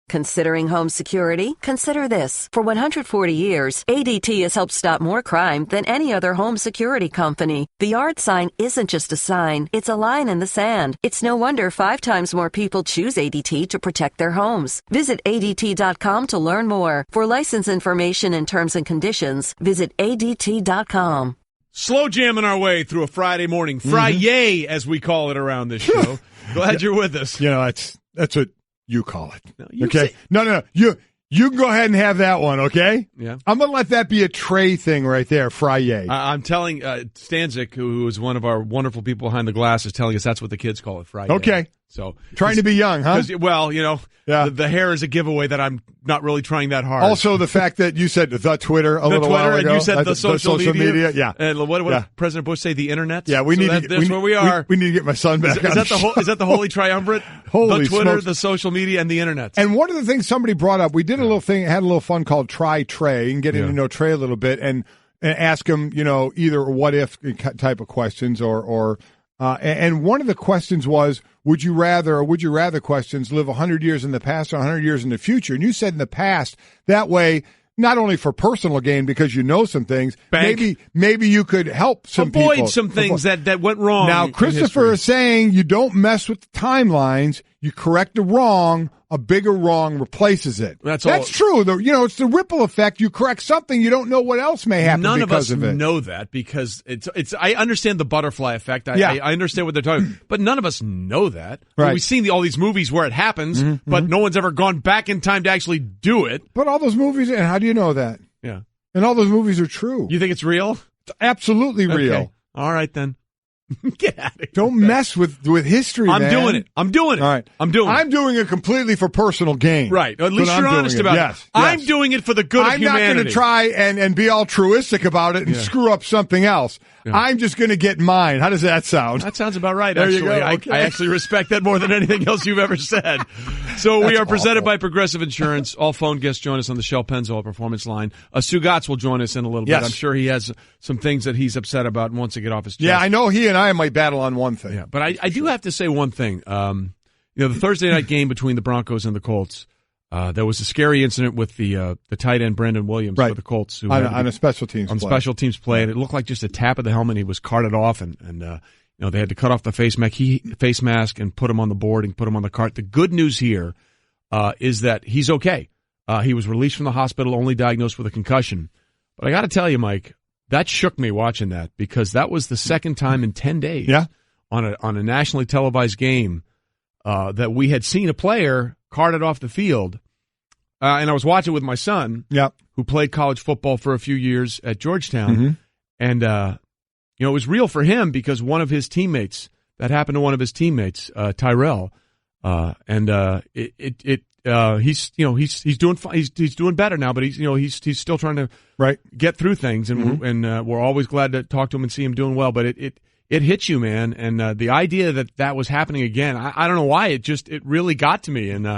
Considering home security? Consider this. For 140 years, ADT has helped stop more crime than any other home security company. The yard sign isn't just a sign, it's a line in the sand. It's no wonder 5 times more people choose ADT to protect their homes. Visit ADT.com to learn more. For license information and terms and conditions, visit ADT.com. Slow jamming our way through a Friday morning. Friday, as we call it around this show. Glad you're with us. You know, that's what you call it. No, okay? No. You can go ahead and have that one, okay? Yeah. I'm going to let that be a Trey thing right there, Friday. I'm telling Stanzik, who is one of our wonderful people behind the glass, is telling us that's what the kids call it, Friday. Okay. So trying to be young, huh? Well, you know, yeah. the hair is a giveaway that I'm not really trying that hard. Also, the fact that you said the Twitter a little while ago. And you said the social media. Yeah. And what did President Bush say? The internet? Yeah, that's where we are. We need to get my son back. Is that the holy triumvirate? Holy the Twitter, smokes. the social media, and the internet. And one of the things somebody brought up, we did a little thing, had a little fun called Try Trey, and getting to know Trey a little bit, and ask him, you know, either what if type of questions or and one of the questions was, would you rather questions live 100 years in the past or 100 years in the future? And you said in the past, that way, not only for personal gain because you know some things, maybe you could help some people. Avoid some things that went wrong. Now, Christopher is saying you don't mess with the timelines, you correct a wrong, a bigger wrong replaces it. That's true. It's the ripple effect. You correct something, you don't know what else may happen because of it. None of us know that because it's. I understand the butterfly effect. I understand what they're talking, but none of us know that. Right. We've seen all these movies where it happens, but no one's ever gone back in time to actually do it. But all those movies, and how do you know that? Yeah. And all those movies are true. You think it's real? It's absolutely real. Okay. All right, then. Get out of here. Don't mess with history, man. I'm doing it. All right. I'm doing it completely for personal gain. Right. At least you're honest about it. Yes. I'm doing it for the good of humanity. I'm not going to try and be altruistic about it and screw up something else. Yeah. I'm just going to get mine. How does that sound? That sounds about right, there actually. You go. Okay. I actually respect that more than anything else you've ever said. So we are presented by Progressive Insurance. All phone guests join us on the Shell Pennzoil Performance Line. Stugotz will join us in a little bit. I'm sure he has some things that he's upset about and wants to get off his chest. Yeah, I know he and I might battle on one thing. Yeah, but I do have to say one thing. The Thursday night game between the Broncos and the Colts, there was a scary incident with the tight end Brandon Williams for the Colts on a special teams play. Special teams play, and it looked like just a tap of the helmet. He was carted off, and they had to cut off the face mask and put him on the board and put him on the cart. The good news here is that he's okay. He was released from the hospital, only diagnosed with a concussion. But I got to tell you, Mike, that shook me watching that because that was the second time in 10 days on a nationally televised game that we had seen a player carted off the field. And I was watching with my son, who played college football for a few years at Georgetown. And, it was real for him because one of his teammates, that happened to one of his teammates, Tyrell. He's doing fine. He's doing better now, but he's still trying to get through things. And, we're always glad to talk to him and see him doing well. But it hits you, man. And, the idea that was happening again, I don't know why it really got to me. And,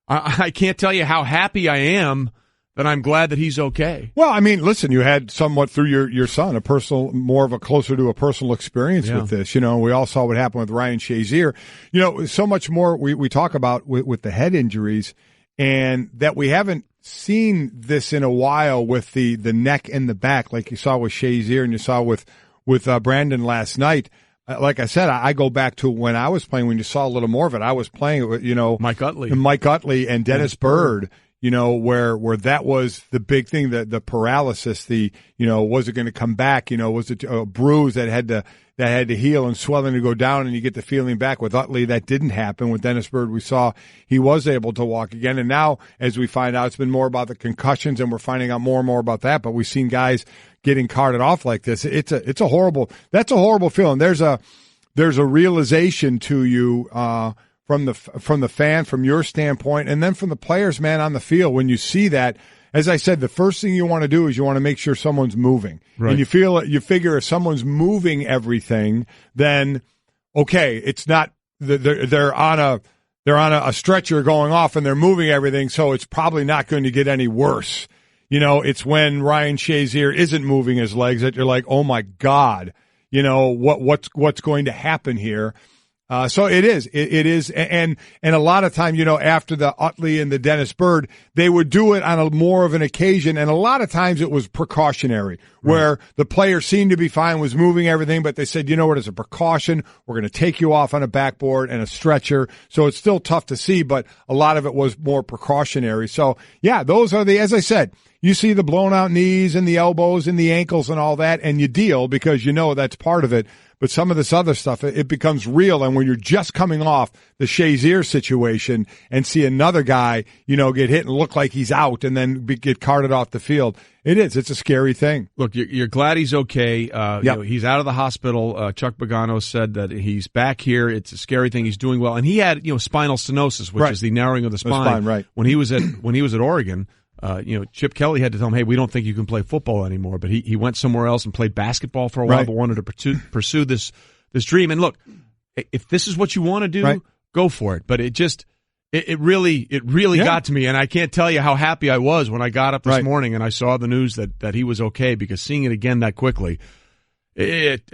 I can't tell you how happy I am that I'm glad that he's okay. Well, I mean, listen, you had somewhat through your son, closer to a personal experience with this. We all saw what happened with Ryan Shazier. So much more we talk about with the head injuries, and that we haven't seen this in a while with the neck and the back, like you saw with Shazier and you saw with Brandon last night. Like I said, I go back to when I was playing, when you saw a little more of it. I was playing with, Mike Utley and Dennis Byrd, where that was the big thing, the paralysis, was it going to come back? Was it a bruise that had to heal and swelling to go down and you get the feeling back? With Utley, that didn't happen. With Dennis Byrd, we saw he was able to walk again. And now, as we find out, it's been more about the concussions, and we're finding out more and more about that. But we've seen guys getting carted off like this. That's a horrible feeling. There's a realization to you from the fan, from your standpoint, and then from the players, man, on the field. When you see that, as I said, the first thing you want to do is you want to make sure someone's moving. Right. And you figure if someone's moving everything, then okay, it's not they're on a stretcher going off and they're moving everything, so it's probably not going to get any worse. It's when Ryan Shazier isn't moving his legs that you're like, oh my God, what's going to happen here? So it is. It is. And a lot of time, after the Utley and the Dennis Byrd, they would do it on a more of an occasion. And a lot of times it was precautionary, where the player seemed to be fine, was moving everything, but they said, you know what, as a precaution, we're going to take you off on a backboard and a stretcher. So it's still tough to see, but a lot of it was more precautionary. So yeah, those are as I said, you see the blown out knees and the elbows and the ankles and all that, and you deal because that's part of it. But some of this other stuff, it becomes real. And when you're just coming off the Shazier situation and see another guy, get hit and look like he's out and then get carted off the field, it's a scary thing. Look, you're glad he's okay. He's out of the hospital. Chuck Pagano said that he's back here. It's a scary thing. He's doing well. And he had, spinal stenosis, which is the narrowing of the spine. Right. When he was at Oregon, Chip Kelly had to tell him, hey, we don't think you can play football anymore. But he went somewhere else and played basketball for a while, but wanted to pursue this dream. And look, if this is what you want to do, go for it. But it really got to me. And I can't tell you how happy I was when I got up this morning and I saw the news that he was okay, because seeing it again that quickly, it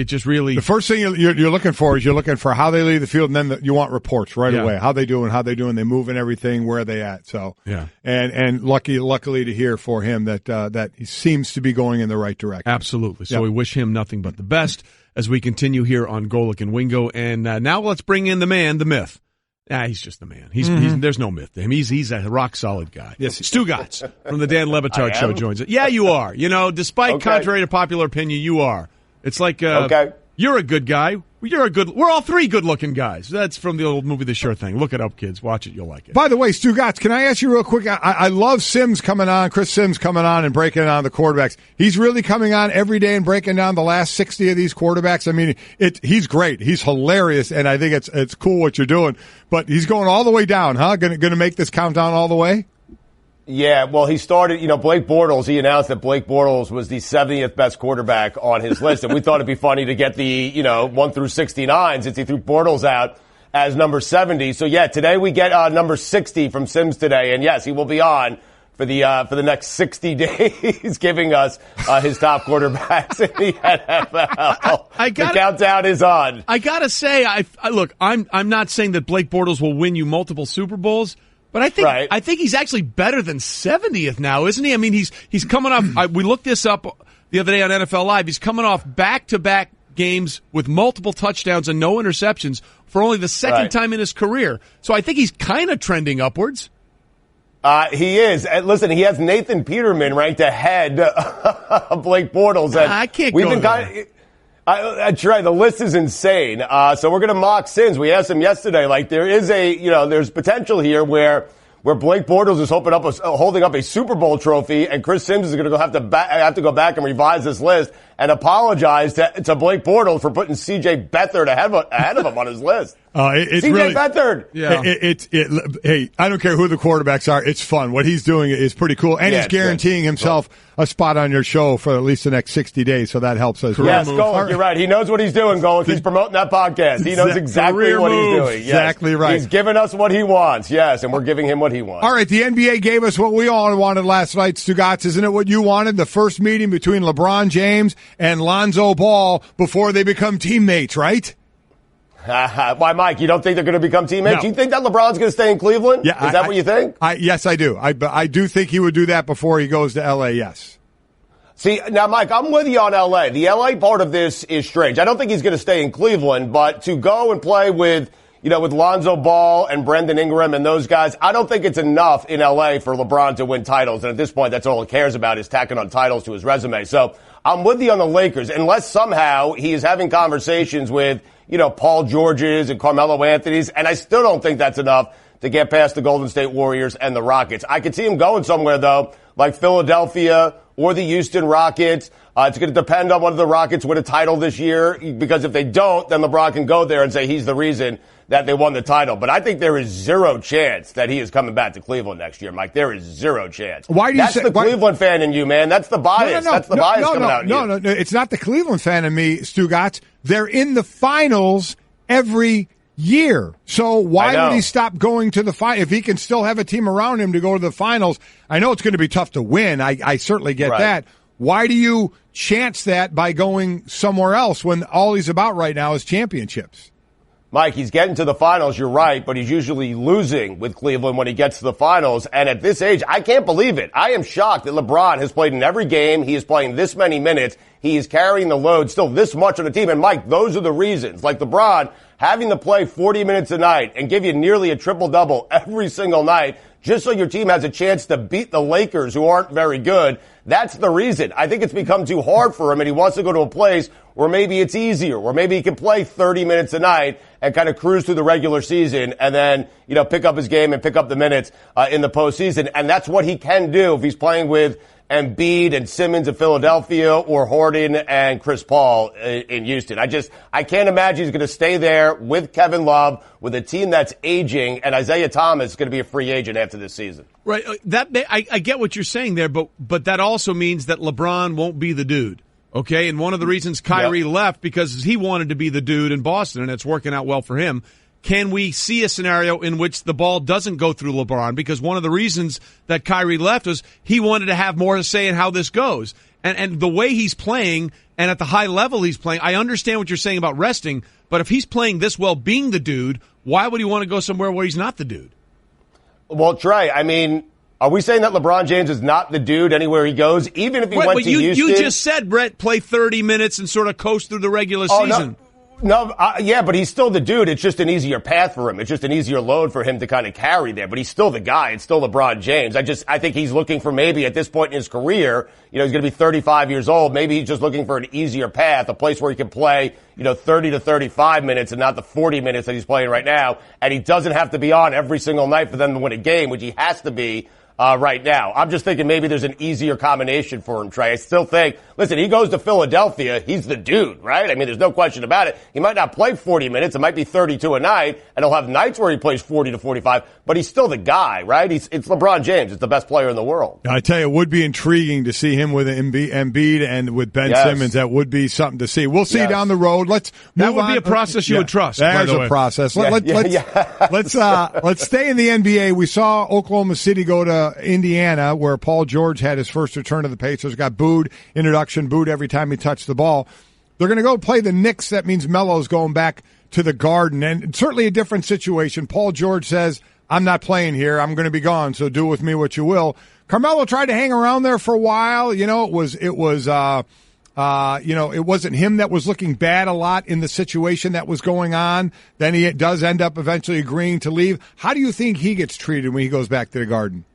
just really. The first thing you're looking for is how they leave the field, and then you want reports right away. How they doing? They moving everything? Where are they at? So and luckily to hear for him that he seems to be going in the right direction. Absolutely. So we wish him nothing but the best as we continue here on Golic and Wingo. And now let's bring in the man, the myth. He's just the man. He's there's no myth to him. He's a rock solid guy. Yes, Stugotz from the Dan Le Batard show joins us. Yeah, you are. Despite contrary to popular opinion, you are. It's like you're a good guy. We're all three good-looking guys. That's from the old movie The Sure Thing. Look it up, kids. Watch it. You'll like it. By the way, Stugotz, can I ask you real quick? I love Sims coming on, Chris Sims coming on and breaking down the quarterbacks. He's really coming on every day and breaking down the last 60 of these quarterbacks. I mean, he's great. He's hilarious, and I think it's cool what you're doing. But he's going all the way down, huh? Going to make this countdown all the way? Yeah, well, he started, Blake Bortles, he announced that Blake Bortles was the 70th best quarterback on his list. And we thought it'd be funny to get the, 1 through 69 since he threw Bortles out as number 70. So yeah, today we get, number 60 from Sims today. And yes, he will be on for the next 60 days, giving us, his top quarterbacks in the NFL. The countdown is on. I gotta say, look, I'm not saying that Blake Bortles will win you multiple Super Bowls. But I think he's actually better than 70th now, isn't he? I mean, he's coming off. We looked this up the other day on NFL Live. He's coming off back-to-back games with multiple touchdowns and no interceptions for only the second time in his career. So I think he's kind of trending upwards. He is. And listen, he has Nathan Peterman ranked ahead of Blake Bortles. And I can't go there. I try. The list is insane. So we're going to mock Sims. We asked him yesterday, there is there's potential here where Blake Bortles is holding up a Super Bowl trophy, and Chris Sims is going to have to go back and revise this list and apologize to Blake Bortles for putting C.J. Beathard ahead of him on his list. C.J. Beathard. Yeah. Hey, I don't care who the quarterbacks are. It's fun. What he's doing is pretty cool, and he's guaranteeing himself a spot on your show for at least the next 60 days. So that helps us. Yes, Golic, you're right. He knows what he's doing, Golic. He's promoting that podcast. He knows exactly what he's doing. Yes. Exactly right. He's giving us what he wants. Yes, and we're giving him what he wants. All right, the NBA gave us what we all wanted last night, Stugotz. Isn't it what you wanted? The first meeting between LeBron James and Lonzo Ball before they become teammates, right? Why, Mike, you don't think they're going to become teammates? No. You think that LeBron's going to stay in Cleveland? Yeah, Is that what you think? Yes, I do. I do think he would do that before he goes to L.A., yes. See, now, Mike, I'm with you on L.A. The L.A. part of this is strange. I don't think he's going to stay in Cleveland, but to go and play with Lonzo Ball and Brendan Ingram and those guys, I don't think it's enough in L.A. for LeBron to win titles. And at this point, that's all he cares about is tacking on titles to his resume. So I'm with you on the Lakers, unless somehow he is having conversations with, Paul George's and Carmelo Anthony's, and I still don't think that's enough to get past the Golden State Warriors and the Rockets. I could see him going somewhere, though, like Philadelphia or the Houston Rockets. It's going to depend on whether the Rockets win a title this year, because if they don't, then LeBron can go there and say he's the reason that they won the title. But I think there is zero chance that he is coming back to Cleveland next year, Mike. There is zero chance. Why do you That's say, the Cleveland fan in you, man. That's the bias. That's the bias coming out in you. No, it's not the Cleveland fan in me, Stugotz. They're in the finals every year. So why would he stop going to the final? If he can still have a team around him to go to the finals, I know it's going to be tough to win. I certainly get that. Why do you chance that by going somewhere else when all he's about right now is championships? Mike, he's getting to the finals, you're right, but he's usually losing with Cleveland when he gets to the finals. And at this age, I can't believe it. I am shocked that LeBron has played in every game. He is playing this many minutes. He is carrying the load still this much on the team. And, Mike, those are the reasons. Like LeBron having to play 40 minutes a night and give you nearly a triple-double every single night just so your team has a chance to beat the Lakers, who aren't very good. That's the reason. I think it's become too hard for him, and he wants to go to a place where maybe it's easier, where maybe he can play 30 minutes a night and kind of cruise through the regular season and then, pick up his game and pick up the minutes in the postseason. And that's what he can do if he's playing with Embiid and Simmons in Philadelphia or Harden and Chris Paul in Houston. I can't imagine he's going to stay there with Kevin Love, with a team that's aging, and Isaiah Thomas is going to be a free agent after this season. Right. I get what you're saying there, but that also means that LeBron won't be the dude. Okay, and one of the reasons Kyrie left because he wanted to be the dude in Boston, and it's working out well for him. Can we see a scenario in which the ball doesn't go through LeBron? Because one of the reasons that Kyrie left was he wanted to have more to say in how this goes. And the way he's playing and at the high level he's playing, I understand what you're saying about resting, but if he's playing this well being the dude, why would he want to go somewhere where he's not the dude? Well, Trey, are we saying that LeBron James is not the dude anywhere he goes, even if he went to Houston? You just said, Brett, play 30 minutes and sort of coast through the regular season. Yeah, but he's still the dude. It's just an easier path for him. It's just an easier load for him to kind of carry there. But he's still the guy. It's still LeBron James. I think he's looking for maybe at this point in his career, he's going to be 35 years old. Maybe he's just looking for an easier path, a place where he can play, 30 to 35 minutes and not the 40 minutes that he's playing right now. And he doesn't have to be on every single night for them to win a game, which he has to be right now. I'm just thinking maybe there's an easier combination for him, Trey. I still think, listen, he goes to Philadelphia, he's the dude, right? There's no question about it. He might not play 40 minutes, it might be 32 a night, and he'll have nights where he plays 40 to 45, but he's still the guy, right? It's LeBron James. It's the best player in the world. I tell you, it would be intriguing to see him with Embiid and with Ben Simmons. That would be something to see. We'll see down the road. Let's move on. That would be a process you would trust. There's a process. Let's stay in the NBA. We saw Oklahoma City go to Indiana, where Paul George had his first return to the Pacers, got booed every time he touched the ball. They're going to go play the Knicks. That means Melo's going back to the Garden, and certainly a different situation. Paul George says, I'm not playing here. I'm going to be gone, so do with me what you will. Carmelo tried to hang around there for a while. It wasn't him that was looking bad a lot in the situation that was going on. Then he does end up eventually agreeing to leave. How do you think he gets treated when he goes back to the Garden?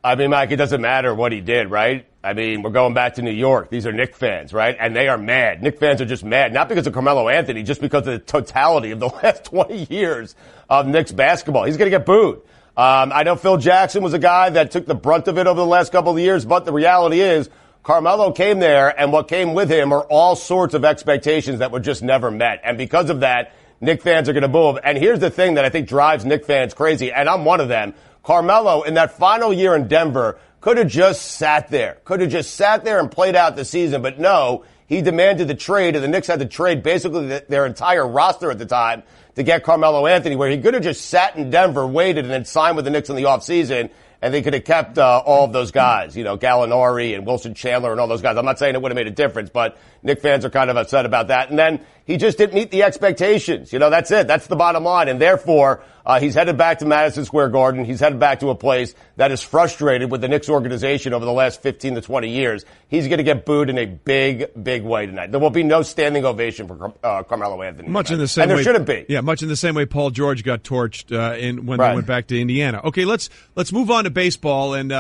Mike, it doesn't matter what he did, right? We're going back to New York. These are Knicks fans, right? And they are mad. Knicks fans are just mad, not because of Carmelo Anthony, just because of the totality of the last 20 years of Knicks basketball. He's going to get booed. I know Phil Jackson was a guy that took the brunt of it over the last couple of years, but the reality is Carmelo came there, and what came with him are all sorts of expectations that were just never met. And because of that, Knicks fans are going to boo him. And here's the thing that I think drives Knicks fans crazy, and I'm one of them. Carmelo, in that final year in Denver, could have just sat there and played out the season. But no, he demanded the trade, and the Knicks had to trade basically their entire roster at the time to get Carmelo Anthony, where he could have just sat in Denver, waited, and then signed with the Knicks in the offseason, and they could have kept all of those guys, Gallinari and Wilson Chandler and all those guys. I'm not saying it would have made a difference, but Knicks fans are kind of upset about that. And then he just didn't meet the expectations. That's it. That's the bottom line. And therefore, he's headed back to Madison Square Garden. He's headed back to a place that is frustrated with the Knicks organization over the last 15 to 20 years. He's going to get booed in a big, big way tonight. There will be no standing ovation for Carmelo Anthony. Much in the same way. And there shouldn't be. Yeah, much in the same way Paul George got torched when they went back to Indiana. Okay, let's move on to baseball. And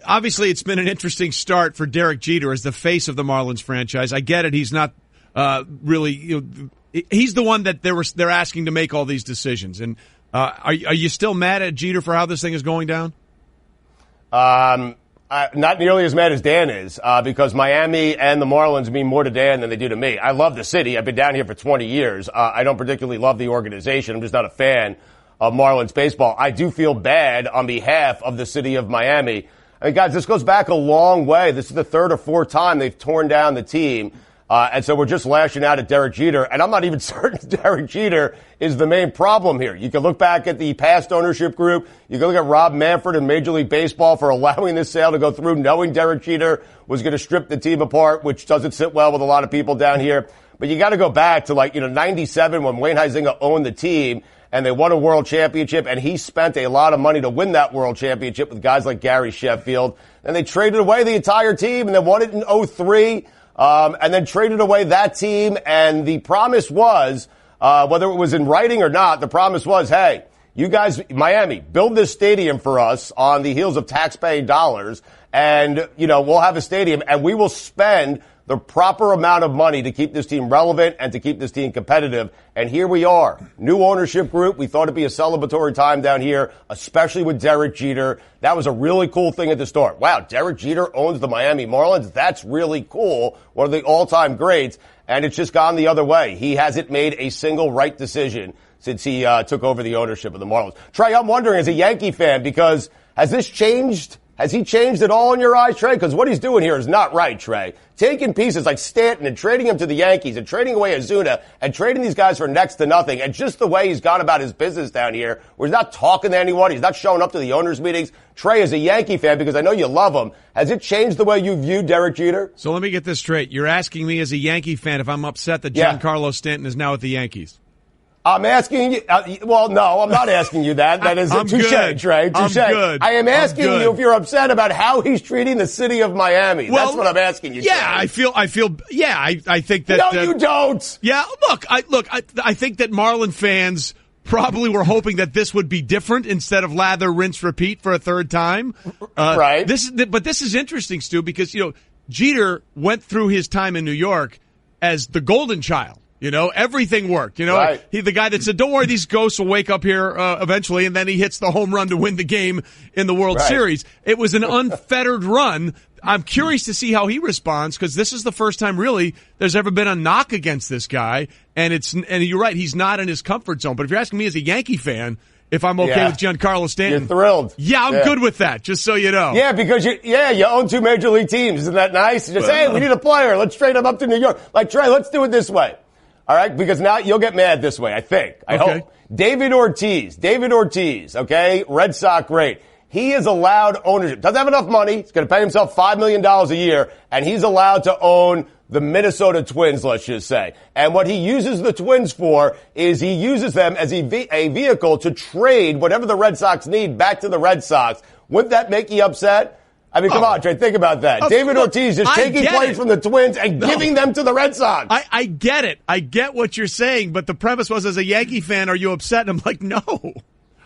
obviously it's been an interesting start for Derek Jeter as the face of the Marlins franchise. I get it. He's not really he's the one that they're asking to make all these decisions. And are you still mad at Jeter for how this thing is going down? Not nearly as mad as Dan is, because Miami and the Marlins mean more to Dan than they do to me. I love the city. I've been down here for 20 years. I don't particularly love the organization. I'm just not a fan of Marlins baseball. I do feel bad on behalf of the city of Miami. Guys, this goes back a long way. This is the third or fourth time they've torn down the team. And so we're just lashing out at Derek Jeter. And I'm not even certain Derek Jeter is the main problem here. You can look back at the past ownership group. You can look at Rob Manfred in Major League Baseball for allowing this sale to go through, knowing Derek Jeter was going to strip the team apart, which doesn't sit well with a lot of people down here. But you got to go back to 97 when Wayne Huizenga owned the team and they won a world championship, and he spent a lot of money to win that world championship with guys like Gary Sheffield. And they traded away the entire team and then won it in 2003, and then traded away that team. And the promise was, whether it was in writing or not, the promise was, hey, you guys, Miami, build this stadium for us on the heels of taxpaying dollars, and, we'll have a stadium, and we will spend the proper amount of money to keep this team relevant and to keep this team competitive. And here we are. New ownership group. We thought it'd be a celebratory time down here, especially with Derek Jeter. That was a really cool thing at the start. Wow, Derek Jeter owns the Miami Marlins. That's really cool. One of the all-time greats. And it's just gone the other way. He hasn't made a single right decision since he took over the ownership of the Marlins. Trey, I'm wondering, as a Yankee fan, because has this changed? Has he changed at all in your eyes, Trey? Because what he's doing here is not right, Trey. Taking pieces like Stanton and trading him to the Yankees and trading away Ozuna and trading these guys for next to nothing, and just the way he's gone about his business down here, where he's not talking to anyone, he's not showing up to the owners' meetings. Trey, as a Yankee fan, because I know you love him, has it changed the way you view Derek Jeter? So let me get this straight. You're asking me as a Yankee fan if I'm upset that Giancarlo Stanton is now with the Yankees. I'm asking you, well, no, I'm not asking you that. That is touche, Trey. Touche. I am asking you if you're upset about how he's treating the city of Miami. Well, that's what I'm asking you. Yeah, Trey. I think that. No, you don't. Yeah, I think that Marlin fans probably were hoping that this would be different instead of lather, rinse, repeat for a third time. Right. But this is interesting, Stu, because, Jeter went through his time in New York as the golden child. Everything worked. Right. He's the guy that said, don't worry, these ghosts will wake up here eventually, and then he hits the home run to win the game in the World Series. It was an unfettered run. I'm curious to see how he responds, because this is the first time really there's ever been a knock against this guy, and you're right, he's not in his comfort zone. But if you're asking me as a Yankee fan if I'm okay with Giancarlo Stanton, you're thrilled. Yeah, I'm good with that, just so you know. Yeah, because you own two major league teams. Isn't that nice? Just, hey, we need a player. Let's trade him up to New York. Like, Trey, let's do it this way. All right, because now you'll get mad this way, I think. I hope. David Ortiz, okay, Red Sox great. He is allowed ownership. Doesn't have enough money. He's going to pay himself $5 million a year, and he's allowed to own the Minnesota Twins, let's just say. And what he uses the Twins for is he uses them as a vehicle to trade whatever the Red Sox need back to the Red Sox. Wouldn't that make you upset? I mean, come on, Trey, think about that. David Ortiz just taking players from the Twins and giving them to the Red Sox. I get it. I get what you're saying, but the premise was, as a Yankee fan, are you upset? And I'm like, no,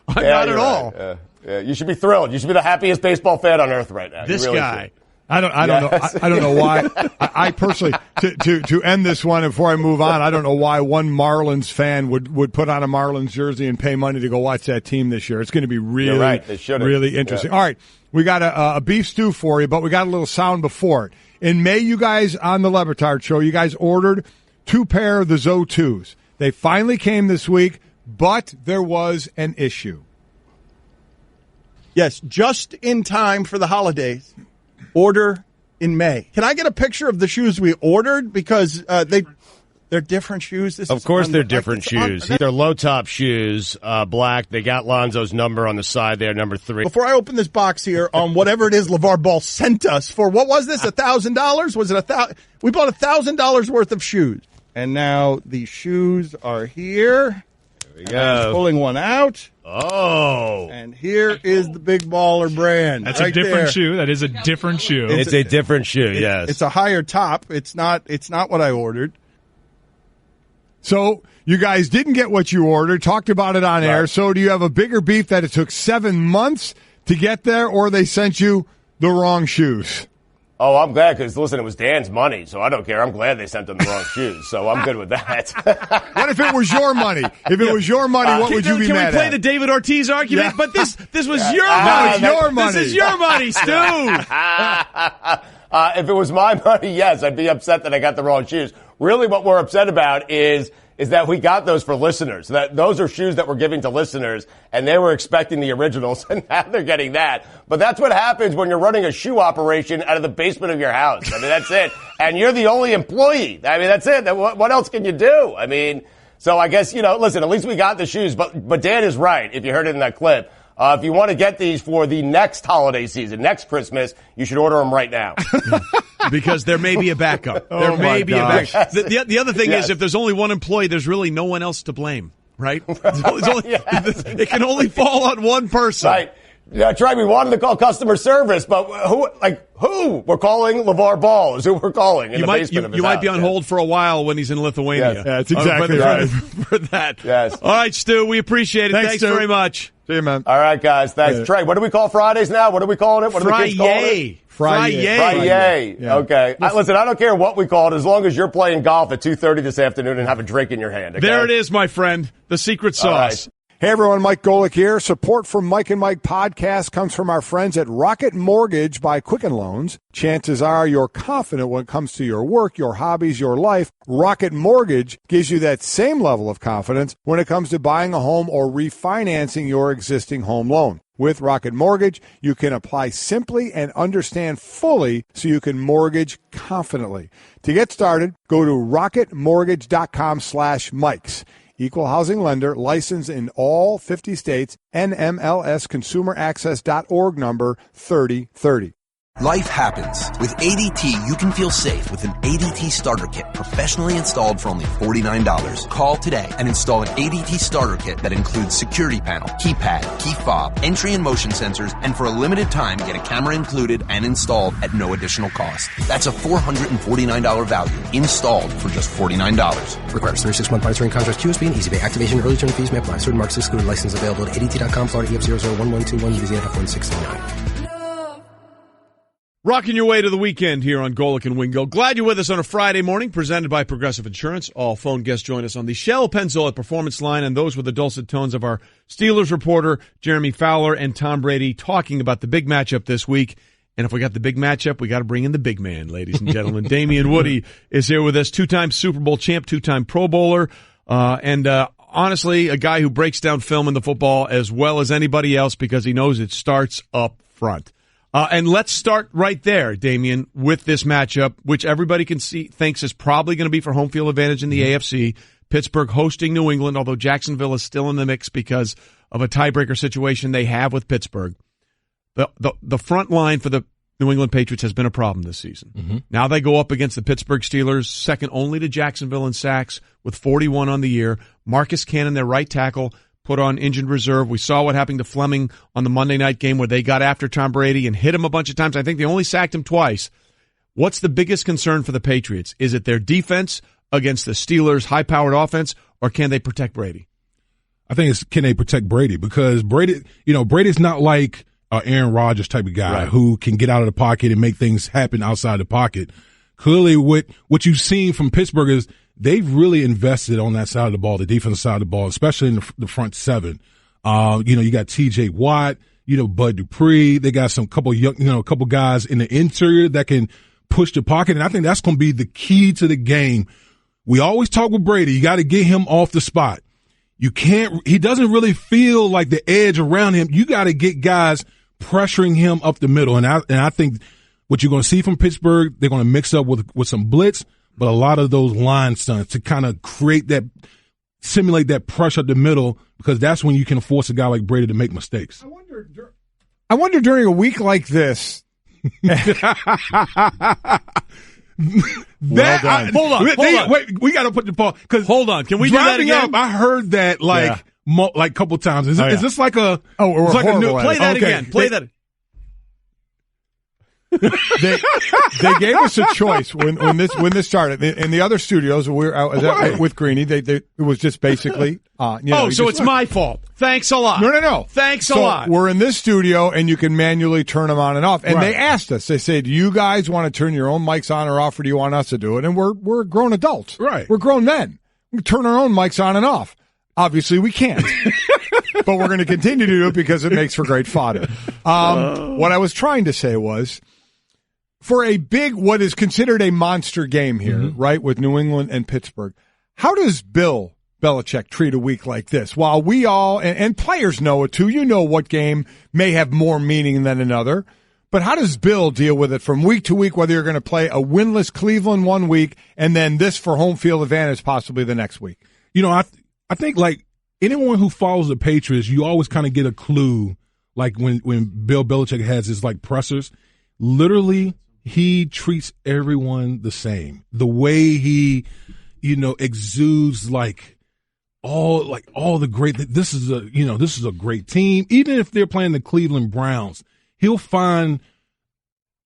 I'm not at all. Right. Yeah, you should be thrilled. You should be the happiest baseball fan on earth right now. This guy. Should. I don't know why. I personally, to end this one, and before I move on, I don't know why one Marlins fan would put on a Marlins jersey and pay money to go watch that team this year. It's going to be really, really interesting. Yeah. All right. We got a beef stew for you, but we got a little sound before it. In May, you guys on the Le Batard show, you guys ordered 2 pair of the Zo2s. They finally came this week, but there was an issue. Yes, just in time for the holidays. Order in May. Can I get a picture of the shoes we ordered? Because they're different shoes. Of course they're different shoes. They're low-top shoes, black. They got Lonzo's number on the side there, number 3. Before I open this box here, whatever it is LeVar Ball sent us for, what was this, $1,000? Was it $1,000? We bought $1,000 worth of shoes. And now the shoes are here. There we go. I'm pulling one out. Oh. And here is the Big Baller brand. That's a different shoe. That is a different shoe. It's a different shoe, yes. It's a higher top. It's not what I ordered. So you guys didn't get what you ordered, talked about it on air. So do you have a bigger beef that it took 7 months to get there, or they sent you the wrong shoes? Oh, I'm glad, because, listen, it was Dan's money, so I don't care. I'm glad they sent him the wrong shoes, so I'm good with that. What if it was your money? If it was your money, what would you be mad at? Can we play the David Ortiz argument? Yeah. But this was your No, money. it's your money. This is your money, Stu. If it was my money, yes, I'd be upset that I got the wrong shoes. Really, what we're upset about is that we got those for listeners. That those are shoes that we're giving to listeners, and they were expecting the originals, and now they're getting that. But that's what happens when you're running a shoe operation out of the basement of your house. I mean, that's it. And you're the only employee. I mean, that's it. What else can you do? I mean, so I guess, listen, at least we got the shoes. But Dan is right, if you heard it in that clip. If you want to get these for the next holiday season, next Christmas, you should order them right now. because there may be a backup. There may be a backup. The other thing is, if there's only one employee, there's really no one else to blame, right? It can only fall on one person. Right. Yeah, that's right. We wanted to call customer service, but who? We're calling LeVar Ball is who we're calling in the basement of his You might be house. on hold for a while when he's in Lithuania. Yeah, that's exactly right. For that. Yes. All right, Stu, we appreciate it. Thanks Stu. very much. See you, man. All right, guys. Thanks. Trey, what do we call Fridays now? What are we calling it? What are the kids calling it? Friday. Yeah. Okay. Listen, I don't care what we call it as long as you're playing golf at 2:30 this afternoon and have a drink in your hand. Okay? There it is, my friend. The secret sauce. Hey everyone, Mike Golic here. Support for Mike and Mike podcast comes from our friends at Rocket Mortgage by Quicken Loans. Chances are you're confident when it comes to your work, your hobbies, your life. Rocket Mortgage gives you that same level of confidence when it comes to buying a home or refinancing your existing home loan. With Rocket Mortgage, you can apply simply and understand fully so you can mortgage confidently. To get started, go to rocketmortgage.com/Mikes. Equal housing lender, licensed in all 50 states, NMLSconsumeraccess.org number 3030. Life happens. With ADT, you can feel safe with an ADT starter kit professionally installed for only $49. Call today and install an ADT starter kit that includes security panel, keypad, key fob, entry and motion sensors, and for a limited time, get a camera included and installed at no additional cost. That's a $449 value installed for just $49. Requires 36-month monitoring contract, QSB, and EasyPay. Activation and early term fees may apply. Certain marks excluded. License available at ADT.com, Florida EF001121, Louisiana F1639. Rocking your way to the weekend here on Golic and Wingo. Glad you're with us on a Friday morning, presented by Progressive Insurance. All phone guests join us on the Shell Pennzoil Performance Line, and those were the dulcet tones of our Steelers reporter, Jeremy Fowler, and Tom Brady talking about the big matchup this week. And if we got the big matchup, we got to bring in the big man, ladies and gentlemen. Damien Woody is here with us, two-time Super Bowl champ, two-time Pro Bowler, and honestly, a guy who breaks down film in the football as well as anybody else because he knows it starts up front. And let's start right there, Damien, with this matchup, which everybody can see thinks is probably going to be for home field advantage in the AFC. Pittsburgh hosting New England, although Jacksonville is still in the mix because of a tiebreaker situation they have with Pittsburgh. The front line for the New England Patriots has been a problem this season. Mm-hmm. Now they go up against the Pittsburgh Steelers, second only to Jacksonville in sacks with 41 on the year. Marcus Cannon, their right tackle, put on injured reserve. We saw what happened to Fleming on the Monday night game where they got after Tom Brady and hit him a bunch of times. I think they only sacked him twice. What's the biggest concern for the Patriots? Is it their defense against the Steelers' high-powered offense, or can they protect Brady? I think it's can they protect Brady, because Brady, Brady's not like Aaron Rodgers type of guy who can get out of the pocket and make things happen outside the pocket. Clearly, what you've seen from Pittsburgh is they've really invested on that side of the ball, the defensive side of the ball, especially in the front seven. You got T.J. Watt, Bud Dupree. They got some couple guys in the interior that can push the pocket, and I think that's going to be the key to the game. We always talk with Brady. You got to get him off the spot. He doesn't really feel like the edge around him. You got to get guys pressuring him up the middle, and I think what you're going to see from Pittsburgh, they're going to mix up with some blitz, but a lot of those line stunts to kind of simulate that pressure up the middle, because that's when you can force a guy like Brady to make mistakes. I wonder during a week like this. Hold on. Wait, we got to put the ball. Hold on. Can we do that again? Up, I heard that like a couple times. Is this like a? We're like horrible play that again. Play that. They gave us a choice when this started in the other studios. We were out with Greeny. It was just basically. So it's my fault. Thanks a lot. No. Thanks a lot. We're in this studio, and you can manually turn them on and off. And they asked us. They said, "Do you guys want to turn your own mics on or off, or do you want us to do it?" And we're grown adults. Right. We're grown men. We can turn our own mics on and off. Obviously, we can't. But we're going to continue to do it because it makes for great fodder. What I was trying to say was, for a big, what is considered a monster game here, right, with New England and Pittsburgh, how does Bill Belichick treat a week like this? While we all, and players know it too, what game may have more meaning than another, but how does Bill deal with it from week to week, whether you're going to play a winless Cleveland one week and then this for home field advantage possibly the next week? I think like anyone who follows the Patriots, you always kind of get a clue, like when Bill Belichick has his like pressers, literally he treats everyone the same. The way he, exudes all the great. This is a great team. Even if they're playing the Cleveland Browns, he'll find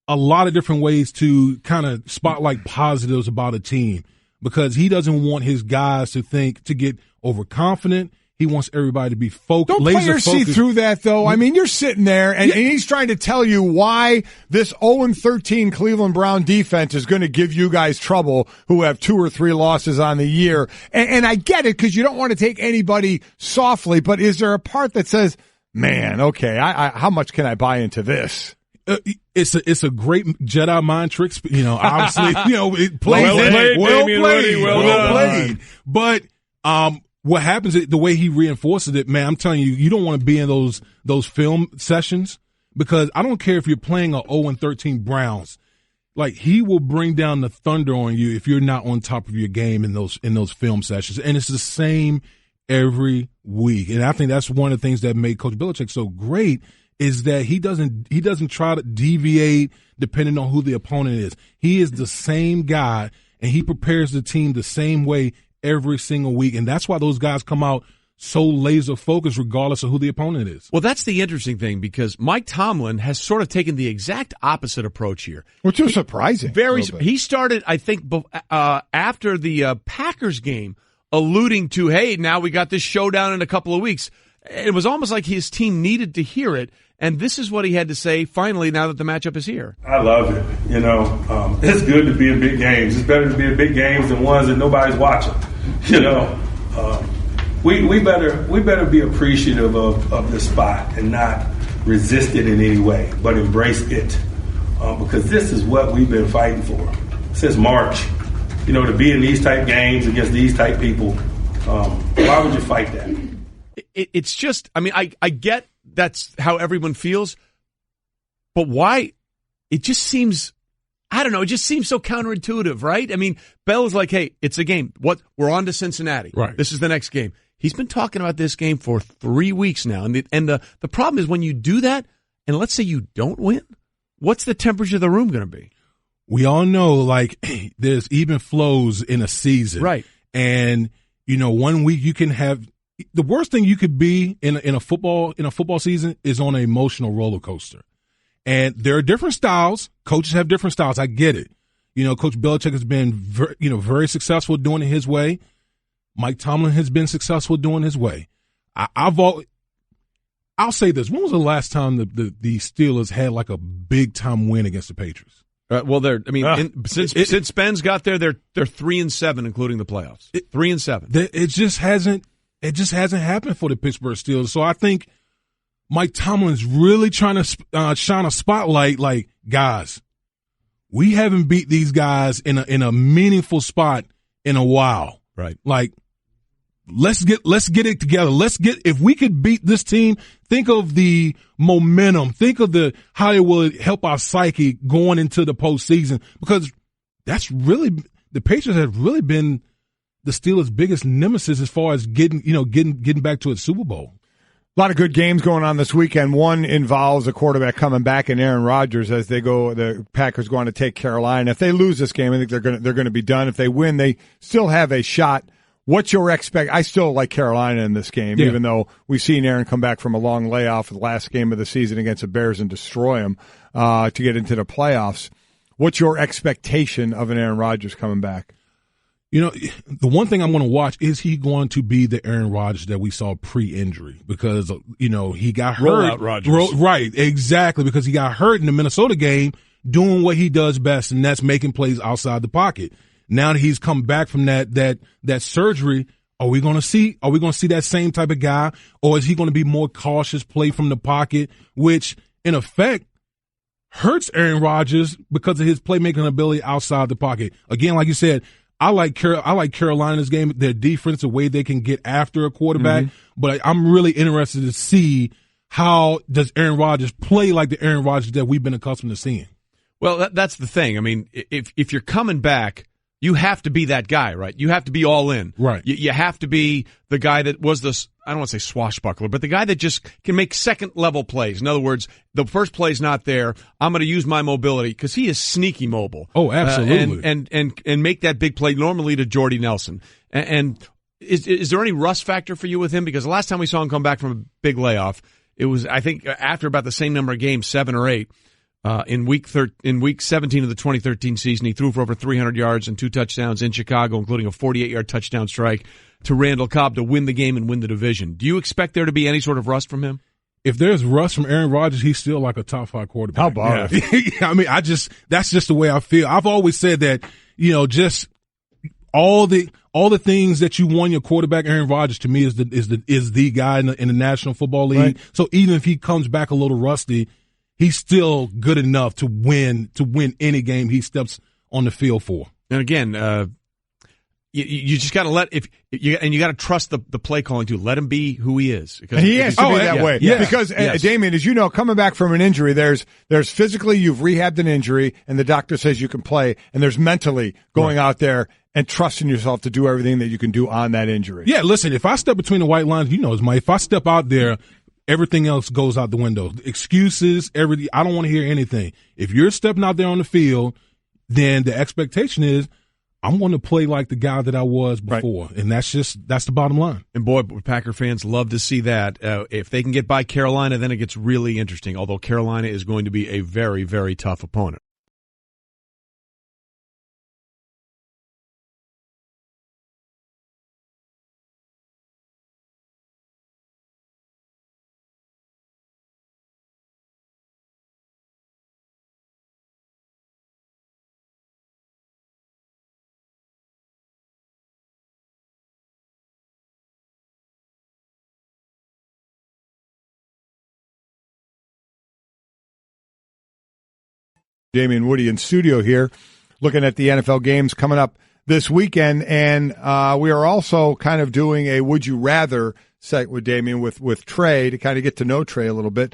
a lot of different ways to kind of spotlight positives about a team because he doesn't want his guys to get overconfident. He wants everybody to be focused. Don't players see through that, though? I mean, you're sitting there, and he's trying to tell you why this 0-13 Cleveland Brown defense is going to give you guys trouble who have 2 or 3 losses on the year. And I get it because you don't want to take anybody softly, but is there a part that says, man, okay, how much can I buy into this? It's a great Jedi mind tricks. Obviously, it plays well played. But what happens is the way he reinforces it, man, I'm telling you, you don't want to be in those film sessions because I don't care if you're playing a 0-13 Browns. Like he will bring down the thunder on you if you're not on top of your game in those film sessions. And it's the same every week. And I think that's one of the things that made Coach Belichick so great is that he doesn't try to deviate depending on who the opponent is. He is the same guy and he prepares the team the same way every single week, and that's why those guys come out so laser focused regardless of who the opponent is. Well, that's the interesting thing because Mike Tomlin has sort of taken the exact opposite approach here. Which is surprising. He started, I think, after the Packers game, alluding to, hey, now we got this showdown in a couple of weeks. It was almost like his team needed to hear it, and this is what he had to say finally now that the matchup is here. I love it. It's good to be in big games. It's better to be in big games than ones that nobody's watching. We better be appreciative of the spot and not resist it in any way, but embrace it because this is what we've been fighting for since March. To be in these type games against these type people, why would you fight that? It's just, I get that's how everyone feels, but why? It just seems, I don't know, it just seems so counterintuitive, right? Bell's like, hey, it's a game. We're on to Cincinnati. Right. This is the next game. He's been talking about this game for 3 weeks now, and the problem is when you do that, and let's say you don't win, what's the temperature of the room going to be? We all know, there's even flows in a season. Right. And, 1 week you can have – the worst thing you could be in a football season is on an emotional roller coaster. And there are different styles. Coaches have different styles. I get it. Coach Belichick has been very successful doing it his way. Mike Tomlin has been successful doing it his way. I'll say this. When was the last time the Steelers had a big time win against the Patriots? Since Ben's got there, they're 3-7, including the playoffs. 3-7. It just hasn't happened for the Pittsburgh Steelers. So I think Mike Tomlin's really trying to shine a spotlight. Guys, we haven't beat these guys in a meaningful spot in a while. Right. Let's get it together. If we could beat this team, think of the momentum. Think of how it would help our psyche going into the postseason because that's really the Patriots have really been the Steelers' biggest nemesis as far as getting back to a Super Bowl. A lot of good games going on this weekend. One involves a quarterback coming back in Aaron Rodgers as the Packers go on to take Carolina. If they lose this game, I think they're going to be done. If they win, they still have a shot. What's your I still like Carolina in this game, even though we've seen Aaron come back from a long layoff the last game of the season against the Bears and destroy them to get into the playoffs. What's your expectation of an Aaron Rodgers coming back? The one thing I'm going to watch, is he going to be the Aaron Rodgers that we saw pre-injury? Because, he got hurt. Rollout Rodgers. Right, exactly, because he got hurt in the Minnesota game doing what he does best, and that's making plays outside the pocket. Now that he's come back from that surgery, are we going to see that same type of guy, or is he going to be more cautious, play from the pocket, which in effect hurts Aaron Rodgers because of his playmaking ability outside the pocket? Again, like you said, I like Carolina's game, their defense, the way they can get after a quarterback, but I'm really interested to see how does Aaron Rodgers play like the Aaron Rodgers that we've been accustomed to seeing. Well, that's the thing. If you're coming back, you have to be that guy, right? You have to be all in. Right. You have to be the guy that was I don't want to say swashbuckler, but the guy that just can make second-level plays. In other words, the first play's not there. I'm going to use my mobility because he is sneaky mobile. Oh, absolutely. And make that big play normally to Jordy Nelson. And is there any rust factor for you with him? Because the last time we saw him come back from a big layoff, it was, I think, after about the same number of games, 7 or 8. In week 17 of the 2013 season, he threw for over 300 yards and 2 touchdowns in Chicago, including a 48-yard touchdown strike to Randall Cobb to win the game and win the division. Do you expect there to be any sort of rust from him? If there's rust from Aaron Rodgers, he's still like a top 5 quarterback. How about it? I mean, that's just the way I feel. I've always said that, just all the things that you won your quarterback, Aaron Rodgers, to me is the guy in the National Football League. Right. So even if he comes back a little rusty, he's still good enough to win any game he steps on the field for. And again, you just got to you got to trust the play calling too. Let him be who he is. Because he has to be that way. Yeah. Because Damien, as you know, coming back from an injury, there's physically you've rehabbed an injury, and the doctor says you can play, and there's mentally going out there and trusting yourself to do everything that you can do on that injury. Yeah, listen, if I step between the white lines, if I step out there, everything else goes out the window. Excuses, everything. I don't want to hear anything. If you're stepping out there on the field, then the expectation is I'm going to play like the guy that I was before. Right. And that's the bottom line. And boy, Packer fans love to see that. If they can get by Carolina, then it gets really interesting, although Carolina is going to be a very, very tough opponent. Damien Woody in studio here, looking at the NFL games coming up this weekend, and we are also kind of doing a Would You Rather set with Damien with Trey to kind of get to know Trey a little bit.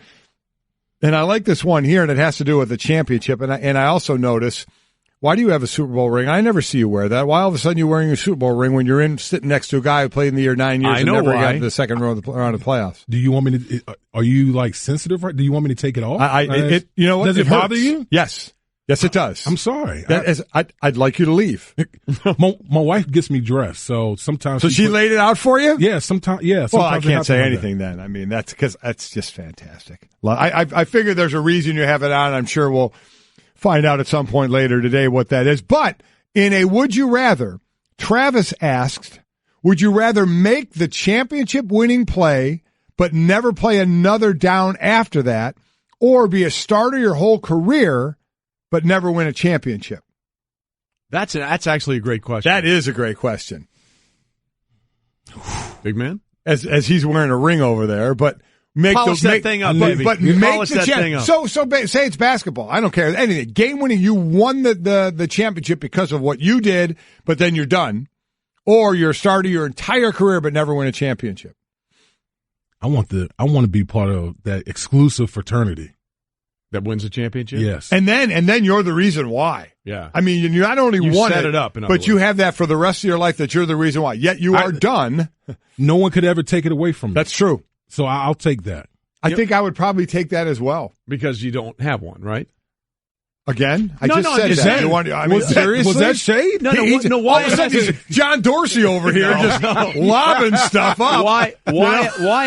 And I like this one here, and it has to do with the championship. And I also notice, why do you have a Super Bowl ring? I never see you wear that. Why all of a sudden you're wearing a Super Bowl ring when you're sitting next to a guy who played in the year 9 years and never got to the second round of the playoffs? Do you want me to? Are you like sensitive? Right? Do you want me to take it off? You know what? Does it bother you? Yes. Yes, it does. I'm sorry. I'd like you to leave. My wife gets me dressed, so sometimes. So she laid it out for you? Yeah, sometimes. Yeah. Well, I can't say anything then. I mean, that's because that's just fantastic. I figure there's a reason you have it on. I'm sure we'll find out at some point later today what that is. But in a Would You Rather, Travis asked, would you rather make the championship-winning play but never play another down after that, or be a starter your whole career but never win a championship? That's actually a great question. That is a great question. Big man? As he's wearing a ring over there, but polish that thing up, baby. But make polish that thing up. So say it's basketball. I don't care. Anything. Game winning, you won the championship because of what you did, but then you're done. Or you're a starter your entire career but never win a championship. I want to be part of that exclusive fraternity that wins a championship. Yes, and then you're the reason why. Yeah, I mean, you not only won set it up, but you have that for the rest of your life that you're the reason why. Yet you are done. No one could ever take it away from me. That's true. So I'll take that. I think I would probably take that as well because you don't have one, right? Again? I just said that. Seriously? Was that shade? No. Why? John Dorsey over here just lobbing stuff up. Why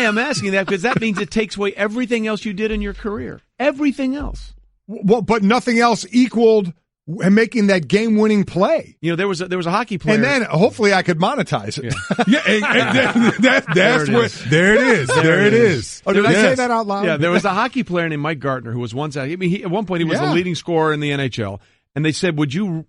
I'm asking that? Because that means it takes away everything else you did in your career. Everything else. Well, but nothing else equaled making that game-winning play. You know, there was a hockey player, and then hopefully I could monetize it. There it is. Oh, did I say that out loud? Yeah, there was a hockey player named Mike Gartner who was once out. I mean, at one point he was the leading scorer in the NHL, and they said, "Would you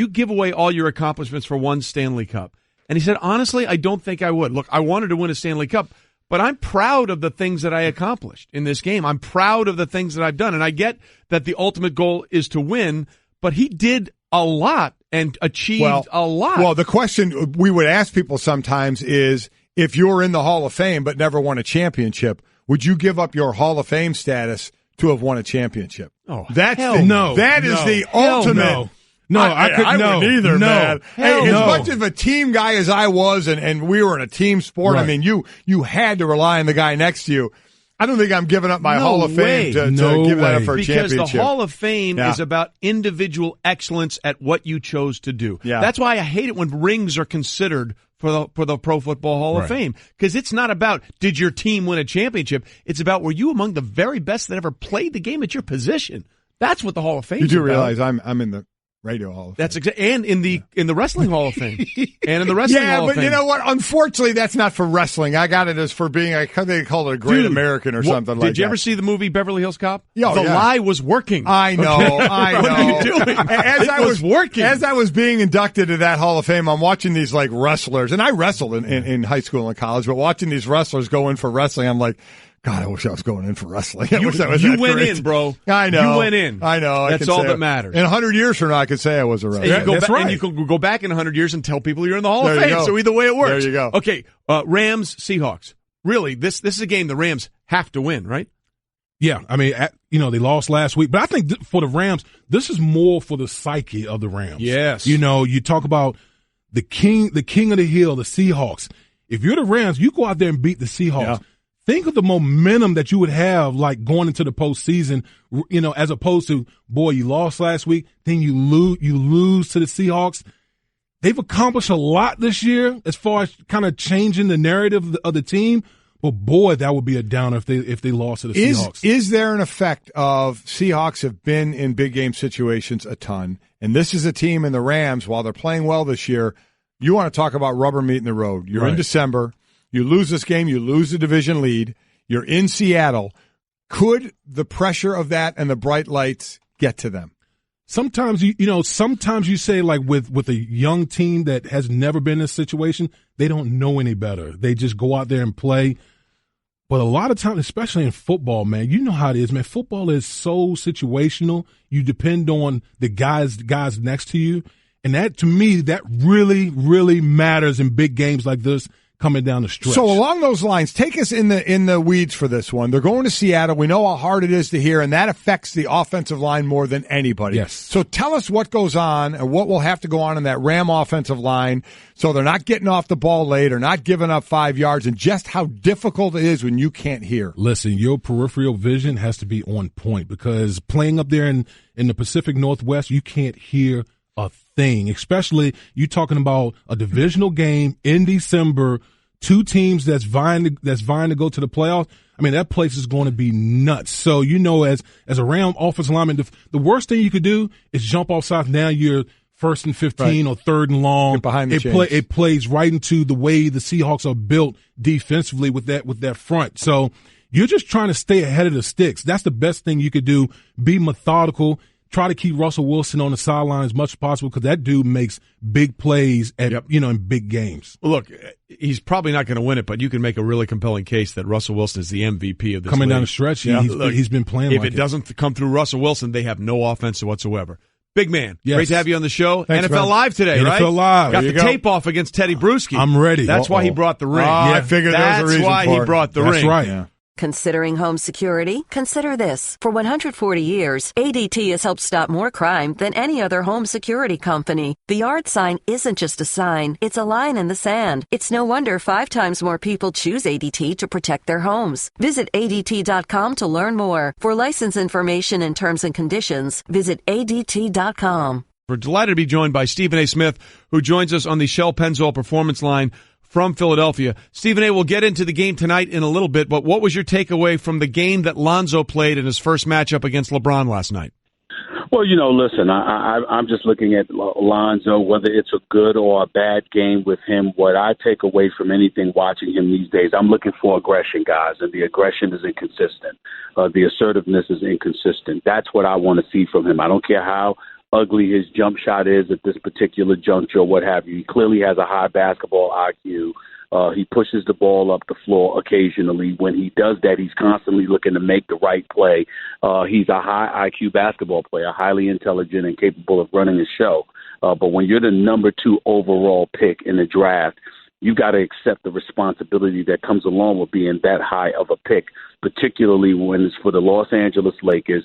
give away all your accomplishments for one Stanley Cup?" And he said, "Honestly, I don't think I would. Look, I wanted to win a Stanley Cup, but I'm proud of the things that I accomplished in this game. I'm proud of the things that I've done, and I get that the ultimate goal is to win." But he did a lot and achieved a lot. Well, the question we would ask people sometimes is, if you're in the Hall of Fame but never won a championship, would you give up your Hall of Fame status to have won a championship? Oh, that's no. That is the ultimate. No, I wouldn't either, man. Hey, no. As much of a team guy as I was, and we were in a team sport, Right. I mean, you had to rely on the guy next to you. I don't think I'm giving up my Hall of Fame to give that up for a because championship. the Hall of Fame is about individual excellence at what you chose to do. Yeah. That's why I hate it when rings are considered for the Pro Football Hall of Fame, because it's not about did your team win a championship. It's about were you among the very best that ever played the game at your position. That's what the Hall of Fame is about. You do realize I'm in the Radio Hall of Fame. That's and in the Wrestling Hall of Fame, and in the Wrestling Hall of Fame. Yeah, but you know what? Unfortunately, that's not for wrestling. I got it as for being they call it a great American or something like that. Did you ever see the movie Beverly Hills Cop? The lie was working. I know. I know. What are you doing? As I was being inducted to that Hall of Fame, I'm watching these like wrestlers, and I wrestled in high school and college, but watching these wrestlers go in for wrestling, I'm like, God, I wish I was going in for wrestling. I wish I was you went great. in, bro. I know. You went in. I know. That's all that matters. In 100 years from now, I could say I was a wrestler. And you can go back in 100 years and tell people you're in the Hall of Fame. So either way it works. There you go. Okay, Rams, Seahawks. Really, this is a game the Rams have to win, right? Yeah, I mean, they lost last week, but I think for the Rams, this is more for the psyche of the Rams. Yes. You talk about the king of the hill, the Seahawks. If you're the Rams, you go out there and beat the Seahawks. Yeah. Think of the momentum that you would have, like going into the postseason, as opposed to, boy, you lost last week, then you lose to the Seahawks. They've accomplished a lot this year as far as kind of changing the narrative of the team. But boy, that would be a downer if they lost to the Seahawks. Is there an effect of Seahawks have been in big game situations a ton, and this is a team in the Rams, while they're playing well this year, you want to talk about rubber meeting the road. You're in December. You lose this game, you lose the division lead. You're in Seattle. Could the pressure of that and the bright lights get to them? Sometimes sometimes you say, like with a young team that has never been in this situation, they don't know any better. They just go out there and play. But a lot of times, especially in football, man, you know how it is, man. Football is so situational. You depend on the guys next to you. And that, to me, that really, really matters in big games like this. Coming down the stretch. So along those lines, take us in the weeds for this one. They're going to Seattle. We know how hard it is to hear, and that affects the offensive line more than anybody. Yes. So tell us what goes on and what will have to go on in that Ram offensive line so they're not getting off the ball late or not giving up 5 yards, and just how difficult it is when you can't hear. Listen, your peripheral vision has to be on point because playing up there in the Pacific Northwest, you can't hear a thing, especially you talking about a divisional game in December, two teams that's vying to go to the playoffs. I mean, that place is going to be nuts. So, as a Ram offensive lineman, the worst thing you could do is jump off sides. Now you're 1st and 15 or 3rd and long. Get behind the chains. It plays right into the way the Seahawks are built defensively with that front. So you're just trying to stay ahead of the sticks. That's the best thing you could do. Be methodical. Try to keep Russell Wilson on the sideline as much as possible because that dude makes big plays in big games. Well, look, he's probably not going to win it, but you can make a really compelling case that Russell Wilson is the MVP of this coming league. Down the stretch. He's been playing. If it doesn't come through Russell Wilson, they have no offense whatsoever. Big man, yes. Great to have you on the show. Thanks, NFL man. Live today, right? NFL Live. Got the tape off against Teddy Bruschi. I'm ready. That's why he brought the ring. I figured there was a reason That's why for he it. brought the ring. That's right. Yeah. Considering home security? Consider this. For 140 years, ADT has helped stop more crime than any other home security company. The yard sign isn't just a sign, it's a line in the sand. It's no wonder 5 times more people choose ADT to protect their homes. Visit ADT.com to learn more. For license information and terms and conditions, visit ADT.com. We're delighted to be joined by Stephen A. Smith, who joins us on the Shell Pennzoil Performance Line from Philadelphia. Stephen A., we'll get into the game tonight in a little bit, but what was your takeaway from the game that Lonzo played in his first matchup against LeBron last night? Well, listen, I'm just looking at Lonzo, whether it's a good or a bad game with him. What I take away from anything watching him these days, I'm looking for aggression, guys, and the aggression is inconsistent. The assertiveness is inconsistent. That's what I want to see from him. I don't care how ugly his jump shot is at this particular juncture or what have you. He clearly has a high basketball IQ. He pushes the ball up the floor occasionally. When he does that, he's constantly looking to make the right play. He's a high IQ basketball player, highly intelligent and capable of running a show. But when you're the number 2 overall pick in the draft, you've got to accept the responsibility that comes along with being that high of a pick, particularly when it's for the Los Angeles Lakers,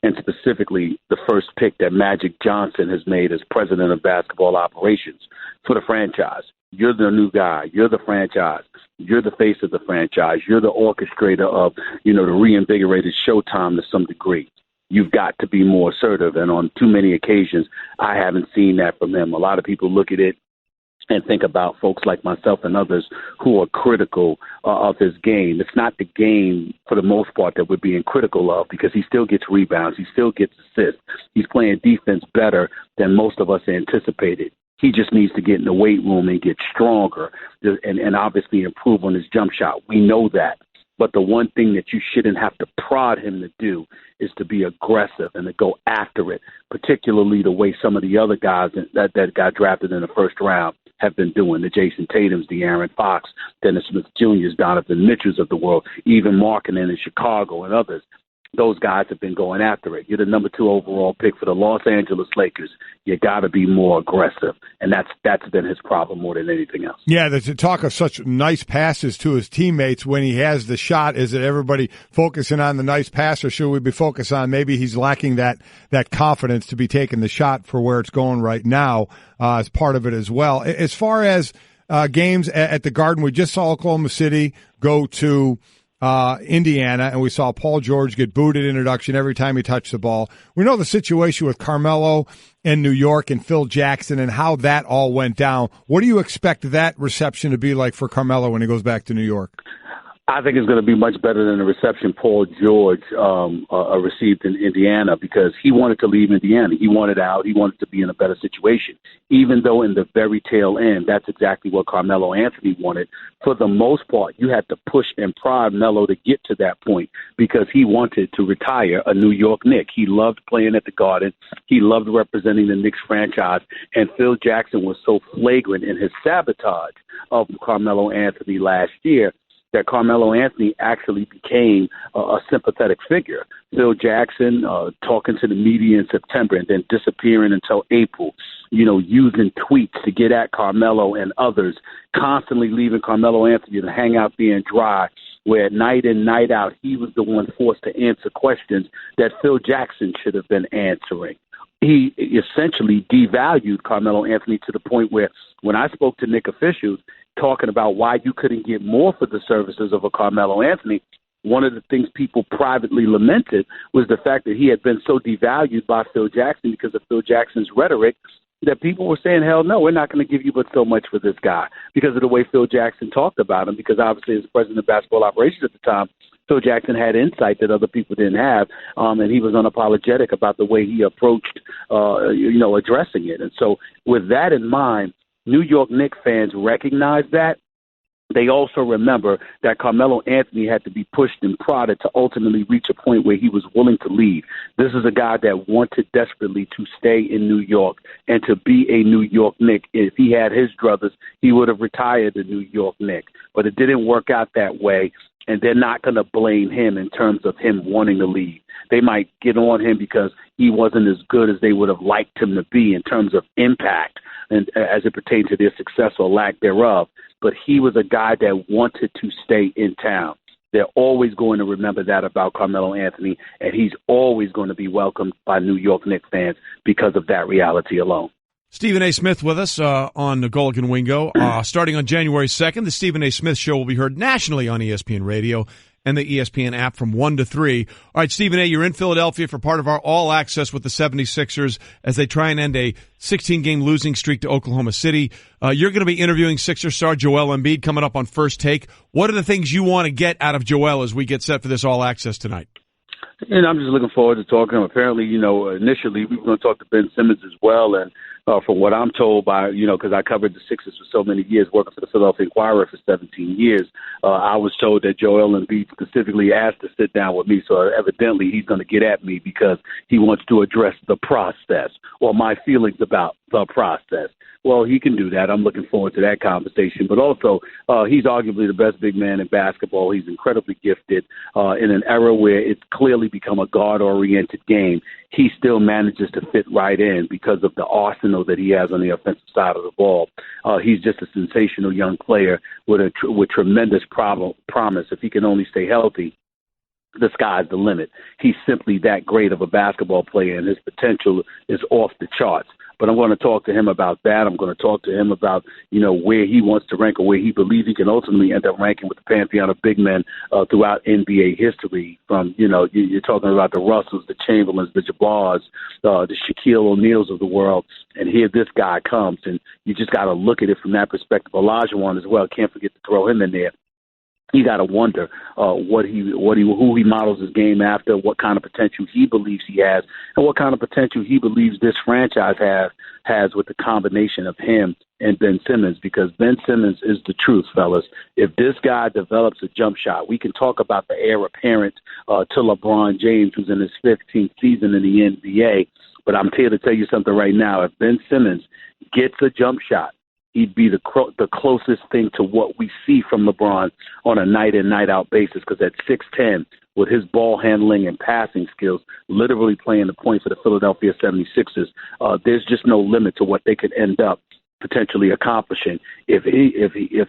and specifically the first pick that Magic Johnson has made as president of basketball operations for the franchise. You're the new guy. You're the franchise. You're the face of the franchise. You're the orchestrator of, the reinvigorated Showtime to some degree. You've got to be more assertive. And on too many occasions, I haven't seen that from him. A lot of people look at it and think about folks like myself and others who are critical of his game. It's not the game, for the most part, that we're being critical of, because he still gets rebounds. He still gets assists. He's playing defense better than most of us anticipated. He just needs to get in the weight room and get stronger and obviously improve on his jump shot. We know that. But the one thing that you shouldn't have to prod him to do is to be aggressive and to go after it, particularly the way some of the other guys that got drafted in the first round have been doing, the Jason Tatums, the Aaron Fox, Dennis Smith Jr.'s, Donovan Mitchells of the world, even Markkanen in Chicago and others. Those guys have been going after it. You're the number 2 overall pick for the Los Angeles Lakers. You got to be more aggressive, and that's been his problem more than anything else. Yeah, there's talk of such nice passes to his teammates when he has the shot. Is it everybody focusing on the nice pass, or should we be focused on maybe he's lacking that confidence to be taking the shot for where it's going right now as part of it as well? As far as games at the Garden, we just saw Oklahoma City go to Indiana, and we saw Paul George get booed at introduction every time he touched the ball. We know the situation with Carmelo in New York and Phil Jackson and how that all went down. What do you expect that reception to be like for Carmelo when he goes back to New York? I think it's going to be much better than the reception Paul George received in Indiana, because he wanted to leave Indiana. He wanted out. He wanted to be in a better situation, even though in the very tail end, that's exactly what Carmelo Anthony wanted. For the most part, you had to push and prod Melo to get to that point, because he wanted to retire a New York Knick. He loved playing at the Garden. He loved representing the Knicks franchise. And Phil Jackson was so flagrant in his sabotage of Carmelo Anthony last year that Carmelo Anthony actually became a sympathetic figure. Phil Jackson talking to the media in September and then disappearing until April, using tweets to get at Carmelo and others, constantly leaving Carmelo Anthony to hang out being dry, where night in, night out, he was the one forced to answer questions that Phil Jackson should have been answering. He essentially devalued Carmelo Anthony to the point where when I spoke to Knick officials talking about why you couldn't get more for the services of a Carmelo Anthony, one of the things people privately lamented was the fact that he had been so devalued by Phil Jackson because of Phil Jackson's rhetoric that people were saying, hell no, we're not going to give you but so much for this guy because of the way Phil Jackson talked about him, because obviously as president of basketball operations at the time, Phil Jackson had insight that other people didn't have, and he was unapologetic about the way he approached, addressing it. And so with that in mind, New York Knicks fans recognize that. They also remember that Carmelo Anthony had to be pushed and prodded to ultimately reach a point where he was willing to leave. This is a guy that wanted desperately to stay in New York and to be a New York Knick. If he had his druthers, he would have retired a New York Knick. But it didn't work out that way, and they're not going to blame him in terms of him wanting to leave. They might get on him because he wasn't as good as they would have liked him to be in terms of impact and as it pertains to their success or lack thereof. But he was a guy that wanted to stay in town. They're always going to remember that about Carmelo Anthony, and he's always going to be welcomed by New York Knicks fans because of that reality alone. Stephen A. Smith with us on Golic and Wingo. Starting on January 2nd, the Stephen A. Smith Show will be heard nationally on ESPN Radio and the ESPN app from 1 to 3. All right, Stephen A., you're in Philadelphia for part of our All Access with the 76ers as they try and end a 16-game losing streak to Oklahoma City. You're going to be interviewing Sixer star Joel Embiid coming up on First Take. What are the things you want to get out of Joel as we get set for this All Access tonight? And I'm just looking forward to talking to him. Apparently, initially we were going to talk to Ben Simmons as well. And from what I'm told by, because I covered the Sixers for so many years, working for the Philadelphia Inquirer for 17 years, I was told that Joel Embiid specifically asked to sit down with me. So evidently he's going to get at me because he wants to address the process or my feelings about the process. Well, he can do that. I'm looking forward to that conversation. But also, he's arguably the best big man in basketball. He's incredibly gifted in an era where it's clearly become a guard-oriented game. He still manages to fit right in because of the arsenal that he has on the offensive side of the ball. He's just a sensational young player with tremendous promise. If he can only stay healthy, the sky's the limit. He's simply that great of a basketball player, and his potential is off the charts. But I'm going to talk to him about that. I'm going to talk to him about, where he wants to rank or where he believes he can ultimately end up ranking with the pantheon of big men throughout NBA history. From, you're talking about the Russells, the Chamberlains, the Jabbars, the Shaquille O'Neals of the world. And here this guy comes, and you just got to look at it from that perspective. Olajuwon as well. Can't forget to throw him in there. You got to wonder who he models his game after, what kind of potential he believes he has, and what kind of potential he believes this franchise has with the combination of him and Ben Simmons, because Ben Simmons is the truth, fellas. If this guy develops a jump shot, we can talk about the heir apparent to LeBron James, who's in his 15th season in the NBA, but I'm here to tell you something right now. If Ben Simmons gets a jump shot, he'd be the closest thing to what we see from LeBron on a night-in, night-out basis, because at 6'10", with his ball handling and passing skills, literally playing the point for the Philadelphia 76ers, there's just no limit to what they could end up potentially accomplishing if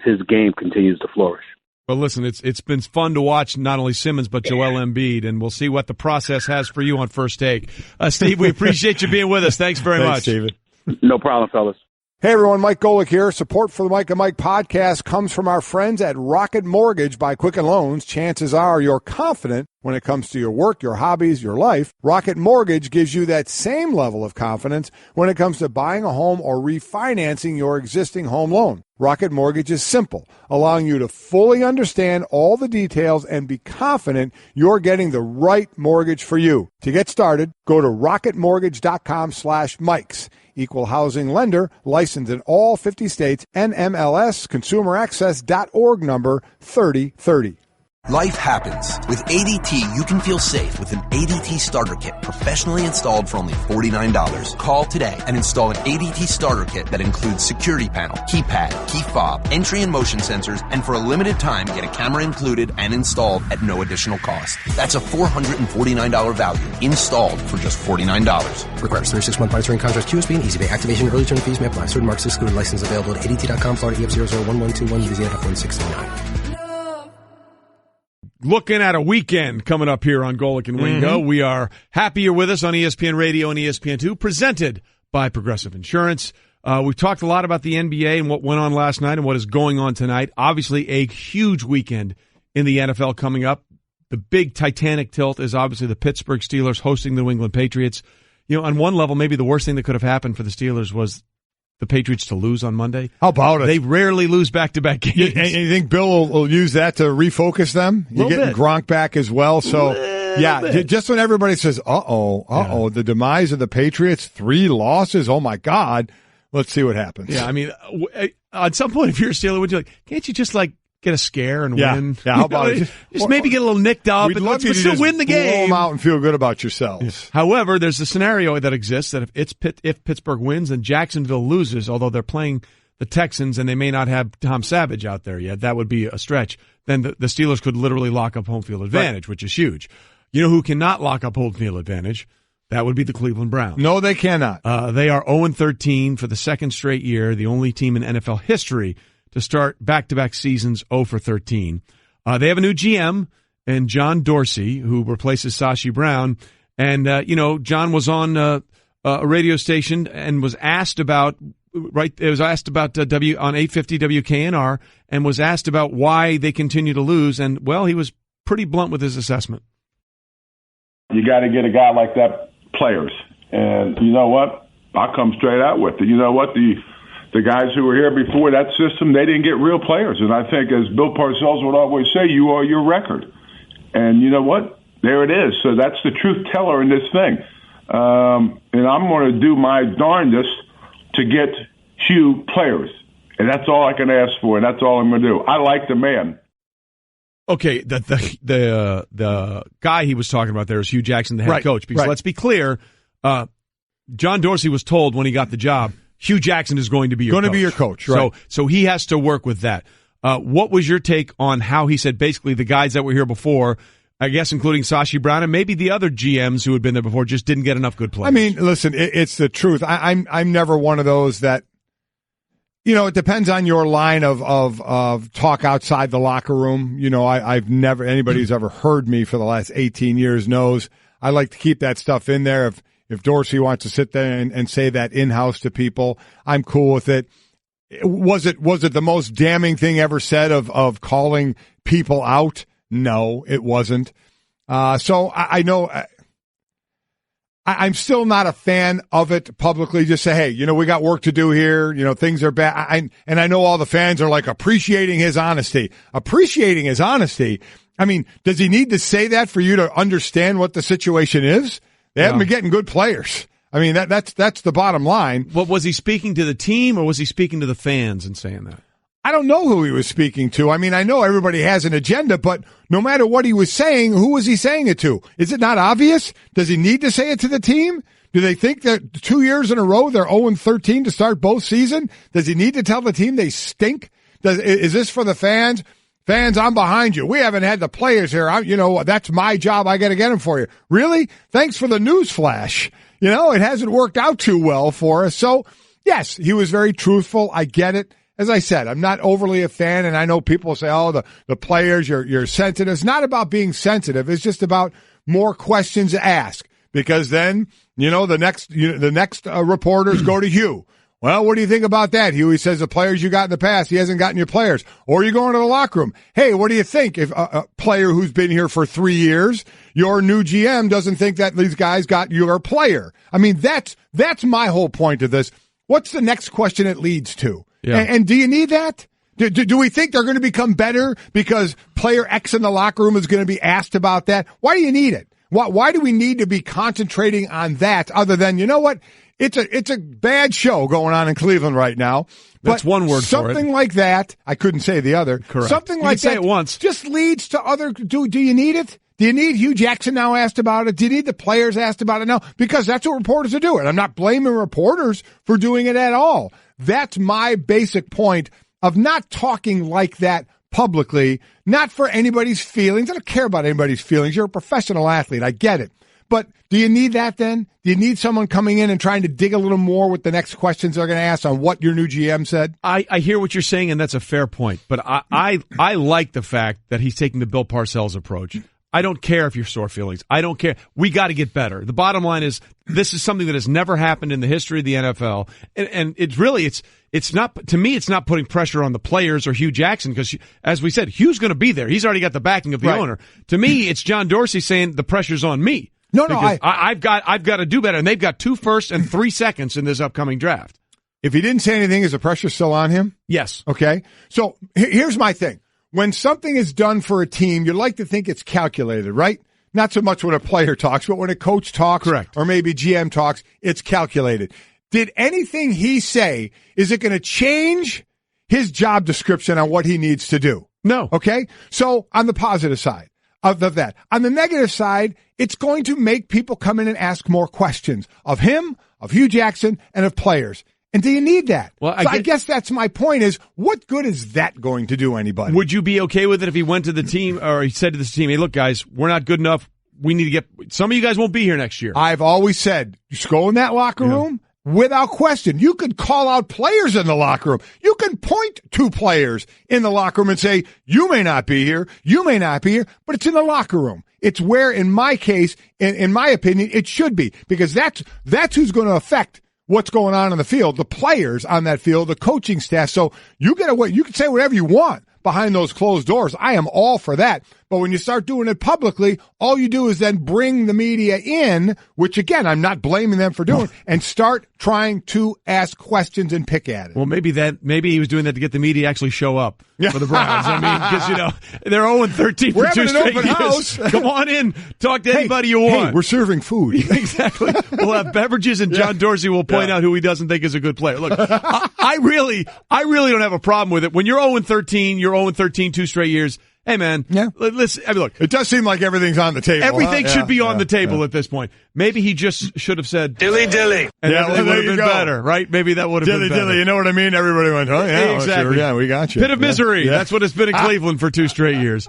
his game continues to flourish. Well, listen, it's been fun to watch not only Simmons but Joel Embiid, and we'll see what the process has for you on First Take. Steve, we appreciate you being with us. Thanks very much. David. No problem, fellas. Hey everyone, Mike Golic here. Support for the Mike and Mike podcast comes from our friends at Rocket Mortgage by Quicken Loans. Chances are you're confident when it comes to your work, your hobbies, your life. Rocket Mortgage gives you that same level of confidence when it comes to buying a home or refinancing your existing home loan. Rocket Mortgage is simple, allowing you to fully understand all the details and be confident you're getting the right mortgage for you. To get started, go to rocketmortgage.com/Mikes. Equal housing lender, licensed in all 50 states, NMLS, consumeraccess.org number 3030. Life happens. With ADT, you can feel safe with an ADT starter kit professionally installed for only $49. Call today and install an ADT starter kit that includes security panel, keypad, key fob, entry and motion sensors, and for a limited time, get a camera included and installed at no additional cost. That's a $449 value installed for just $49. Requires 36-month monitoring contract, QSB, and Easy Pay. Activation and early term fees may apply. Certain marks excluded. License available at ADT.com, Florida EF001121, UBZ F1609. Looking at a weekend coming up here on Golic and Wingo. We are happy you're with us on ESPN Radio and ESPN2, presented by Progressive Insurance. We've talked a lot about the NBA and what went on last night and what is going on tonight. Obviously, a huge weekend in the NFL coming up. The big Titanic tilt is obviously the Pittsburgh Steelers hosting the New England Patriots. On one level, maybe the worst thing that could have happened for the Steelers was the Patriots to lose on Monday. How about it? They rarely lose backto-back games. And you think Bill will use that to refocus them? You're getting Gronk back as well. So, just when everybody says, the demise of the Patriots, 3 losses, oh my God, let's see what happens. Yeah, I mean, at some point, if you're a Steeler, would you can't you just get a scare and win? Yeah, how about it? Just maybe get a little nicked up and let's still win the game. Blow them out and feel good about yourselves. However, there's a scenario that exists that if Pittsburgh wins and Jacksonville loses, although they're playing the Texans and they may not have Tom Savage out there yet, that would be a stretch, then the Steelers could literally lock up home field advantage, which is huge. You know who cannot lock up home field advantage? That would be the Cleveland Browns. No, they cannot. They are 0-13 for the second straight year, the only team in NFL history to start back-to-back seasons 0-13. They have a new GM, and John Dorsey, who replaces Sashi Brown. And, John was on a radio station and was asked about, on 850 WKNR, and was asked about why they continue to lose. And, well, he was pretty blunt with his assessment. You got to get a guy like that players. And you know what? I'll come straight out with it. You know what? The guys who were here before that system, they didn't get real players. And I think, as Bill Parcells would always say, you are your record. And you know what? There it is. So that's the truth teller in this thing. And I'm going to do my darndest to get Hugh players. And that's all I can ask for, and that's all I'm going to do. I like the man. Okay, the guy he was talking about there is Hugh Jackson, the head coach. Because let's be clear, John Dorsey was told when he got the job, Hugh Jackson is going to be your coach. Right. So he has to work with that. What was your take on how he said basically the guys that were here before, I guess including Sashi Brown and maybe the other GMs who had been there before, just didn't get enough good players? I mean, listen, it's the truth. I'm never one of those that, it depends on your line of talk outside the locker room. I've never, anybody who's ever heard me for the last 18 years knows I like to keep that stuff in there. If Dorsey wants to sit there and say that in-house to people, I'm cool with it. Was it the most damning thing ever said of calling people out? No, it wasn't. So I know I'm still not a fan of it publicly. Just say, hey, we got work to do here. Things are bad. And I know all the fans are like appreciating his honesty. I mean, does he need to say that for you to understand what the situation is? They haven't been getting good players. I mean, that's the bottom line. Well, was he speaking to the team or was he speaking to the fans and saying that? I don't know who he was speaking to. I mean, I know everybody has an agenda, but no matter what he was saying, who was he saying it to? Is it not obvious? Does he need to say it to the team? Do they think that 2 years in a row they're 0-13 to start both season? Does he need to tell the team they stink? Is this for the fans? Fans, I'm behind you. We haven't had the players here. That's my job. I got to get them for you. Really? Thanks for the news flash. It hasn't worked out too well for us. So, yes, he was very truthful. I get it. As I said, I'm not overly a fan, and I know people say, oh, the players, you're sensitive. It's not about being sensitive. It's just about more questions to ask. Because then, the next reporters go to Hugh. Well, what do you think about that? Huey says the players you got in the past, he hasn't gotten your players. Or you go into the locker room. Hey, what do you think if a player who's been here for 3 years, your new GM doesn't think that these guys got your player? I mean, that's my whole point of this. What's the next question it leads to? Yeah. And do you need that? Do we think they're going to become better because player X in the locker room is going to be asked about that? Why do you need it? Why do we need to be concentrating on that other than, you know what? It's a bad show going on in Cleveland right now. That's one word for it. Something like that, I couldn't say the other. Correct. Something like that say it once. Just leads to other, do you need it? Do you need Hugh Jackson now asked about it? Do you need the players asked about it now? Because that's what reporters are doing. I'm not blaming reporters for doing it at all. That's my basic point of not talking like that publicly, not for anybody's feelings. I don't care about anybody's feelings. You're a professional athlete. I get it. But do you need that then? Do you need someone coming in and trying to dig a little more with the next questions they're going to ask on what your new GM said? I hear what you're saying, and that's a fair point. But I like the fact that he's taking the Bill Parcells approach. I don't care if you're sore feelings. I don't care. We got to get better. The bottom line is this is something that has never happened in the history of the NFL. And it's not, to me, it's not putting pressure on the players or Hugh Jackson because, as we said, Hugh's going to be there. He's already got the backing of the owner. To me, it's John Dorsey saying the pressure's on me. No, I've got to do better. And they've got 2 firsts and 3 seconds in this upcoming draft. If he didn't say anything, is the pressure still on him? Yes. Okay. So here's my thing. When something is done for a team, you like to think it's calculated, right? Not so much when a player talks, but when a coach talks, correct, or maybe GM talks, it's calculated. Did anything he say, is it going to change his job description on what he needs to do? No. Okay? So on the positive side of that. On the negative side, it's going to make people come in and ask more questions of him, of Hugh Jackson, and of players. And do you need that? Well, I guess that's my point is, what good is that going to do anybody? Would you be okay with it if he went to the team or he said to this team, hey, look, guys, we're not good enough. We need to get – some of you guys won't be here next year. I've always said, just go in that locker room without question. You could call out players in the locker room. You can point to players in the locker room and say, you may not be here, but it's in the locker room. It's where, in my case, in my opinion, it should be because that's who's going to affect what's going on in the field, the players on that field, the coaching staff. So you can say whatever you want behind those closed doors. I am all for that. But when you start doing it publicly, all you do is then bring the media in, which again, I'm not blaming them for doing, and start trying to ask questions and pick at it. Well, maybe he was doing that to get the media to actually show up for the Browns. I mean, because, they're 0-13 for 2 straight years. House. Come on in. Talk to anybody you want. Hey, we're serving food. Exactly. We'll have beverages, and John Dorsey will point out who he doesn't think is a good player. Look, I really don't have a problem with it. When you're 0-13, you're 0-13 2 straight years. Hey, man. Yeah. Listen, I mean, look. It does seem like everything's on the table. Everything should be on the table at this point. Maybe he just should have said dilly. And that would have been better, right? Maybe that would have been better. Dilly, you know what I mean? Everybody went, oh, yeah. Exactly. Sure, yeah, we got you. Pit of misery. Yeah. That's what it's been in Cleveland for 2 straight years.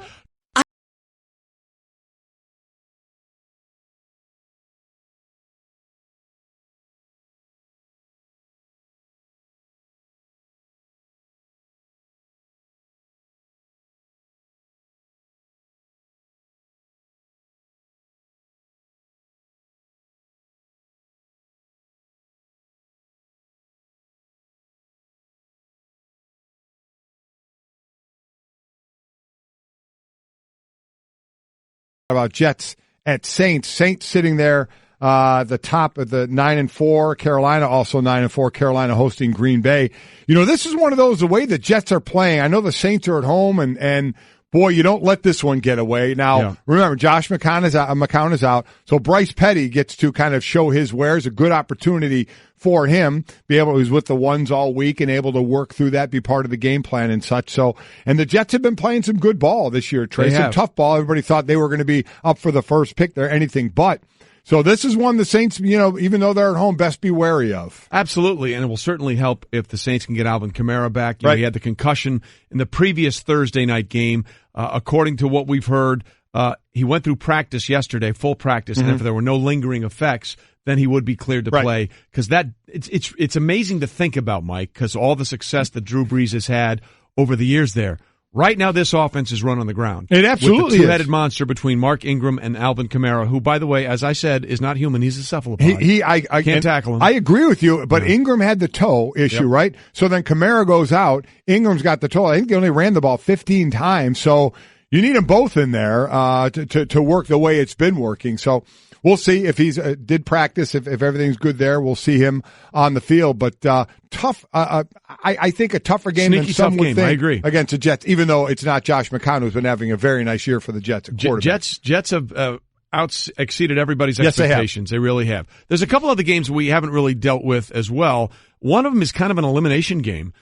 About Jets at Saints. Saints sitting there, the top of the 9-4. Carolina also 9-4. Carolina hosting Green Bay. You know, this is one of those, the way the Jets are playing. I know the Saints are at home and boy, you don't let this one get away. Now, remember, Josh McCown is out. So Bryce Petty gets to kind of show his wares, a good opportunity for him. He's with the ones all week and able to work through that, be part of the game plan and such. So, and the Jets have been playing some good ball this year, Trey. Some tough ball. Everybody thought they were going to be up for the first pick. They're anything but. So this is one the Saints, you know, even though they're at home, best be wary of. Absolutely, and it will certainly help if the Saints can get Alvin Kamara back. You know, he had the concussion in the previous Thursday night game. According to what we've heard, he went through practice yesterday, full practice, and if there were no lingering effects, then he would be cleared to play. Because it's amazing to think about, Mike, because all the success that Drew Brees has had over the years there. Right now, this offense is run on the ground. It absolutely with the two-headed monster between Mark Ingram and Alvin Kamara, who, by the way, as I said, is not human. He's a cephalopod. I can't tackle him. I agree with you, but Ingram had the toe issue, right? So then Kamara goes out. Ingram's got the toe. I think they only ran the ball 15 times. So you need them both in there to work the way it's been working. So we'll see if he's did practice. If everything's good there, we'll see him on the field. But tough. I think a tougher game than some would think. I agree. Against the Jets, even though it's not Josh McCown, who's been having a very nice year for the Jets at quarterback. Jets have exceeded everybody's expectations. They really have. There's a couple other games we haven't really dealt with as well. One of them is kind of an elimination game.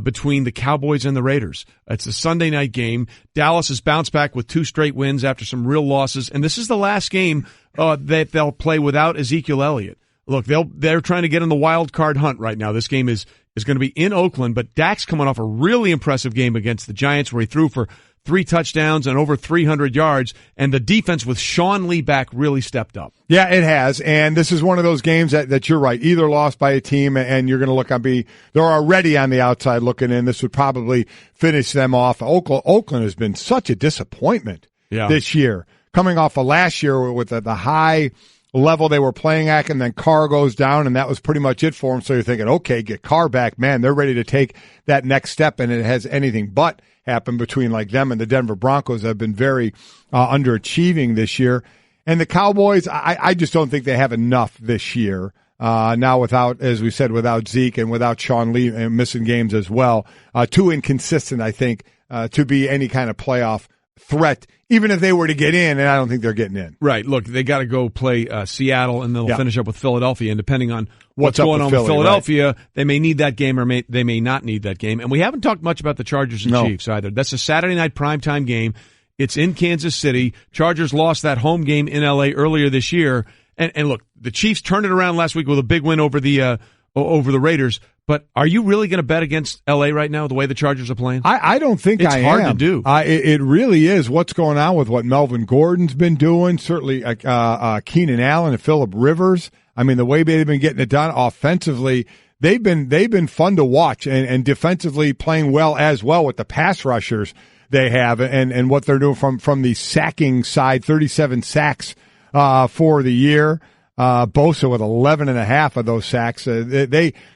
Between the Cowboys and the Raiders. It's a Sunday night game. Dallas has bounced back with 2 straight wins after some real losses, and this is the last game that they'll play without Ezekiel Elliott. Look, they're trying to get in the wild card hunt right now. This game is going to be in Oakland, but Dak's coming off a really impressive game against the Giants where he threw for 3 touchdowns and over 300 yards, and the defense with Sean Lee back really stepped up. Yeah, it has, and this is one of those games that you're right, either lost by a team and you're going to look they're already on the outside looking in. This would probably finish them off. Oakland has been such a disappointment this year, coming off of last year with the high level they were playing at, and then Carr goes down, and that was pretty much it for them. So you're thinking, okay, get Carr back. Man, they're ready to take that next step, and it has anything but happened between like them and the Denver Broncos have been very underachieving this year. And the Cowboys, I just don't think they have enough this year. Now without, as we said, without Zeke and without Sean Lee and missing games as well. Too inconsistent, I think, to be any kind of playoff threat, even if they were to get in, and I don't think they're getting in. Right. Look, they got to go play Seattle, and they'll finish up with Philadelphia. And depending on what's up going on with with Philly, Philadelphia, right, they may need that game or they may not need that game. And we haven't talked much about the Chargers and Chiefs either. That's a Saturday night primetime game. It's in Kansas City. Chargers lost that home game in L.A. earlier this year. And look, the Chiefs turned it around last week with a big win over the Raiders. But are you really going to bet against L.A. right now, the way the Chargers are playing? I don't think it's hard to do. It really is. What's going on with what Melvin Gordon's been doing, certainly Keenan Allen and Phillip Rivers. I mean, the way they've been getting it done offensively, they've been fun to watch, and defensively playing well as well with the pass rushers they have and what they're doing from the sacking side, 37 sacks for the year. Bosa with 11.5 of those sacks.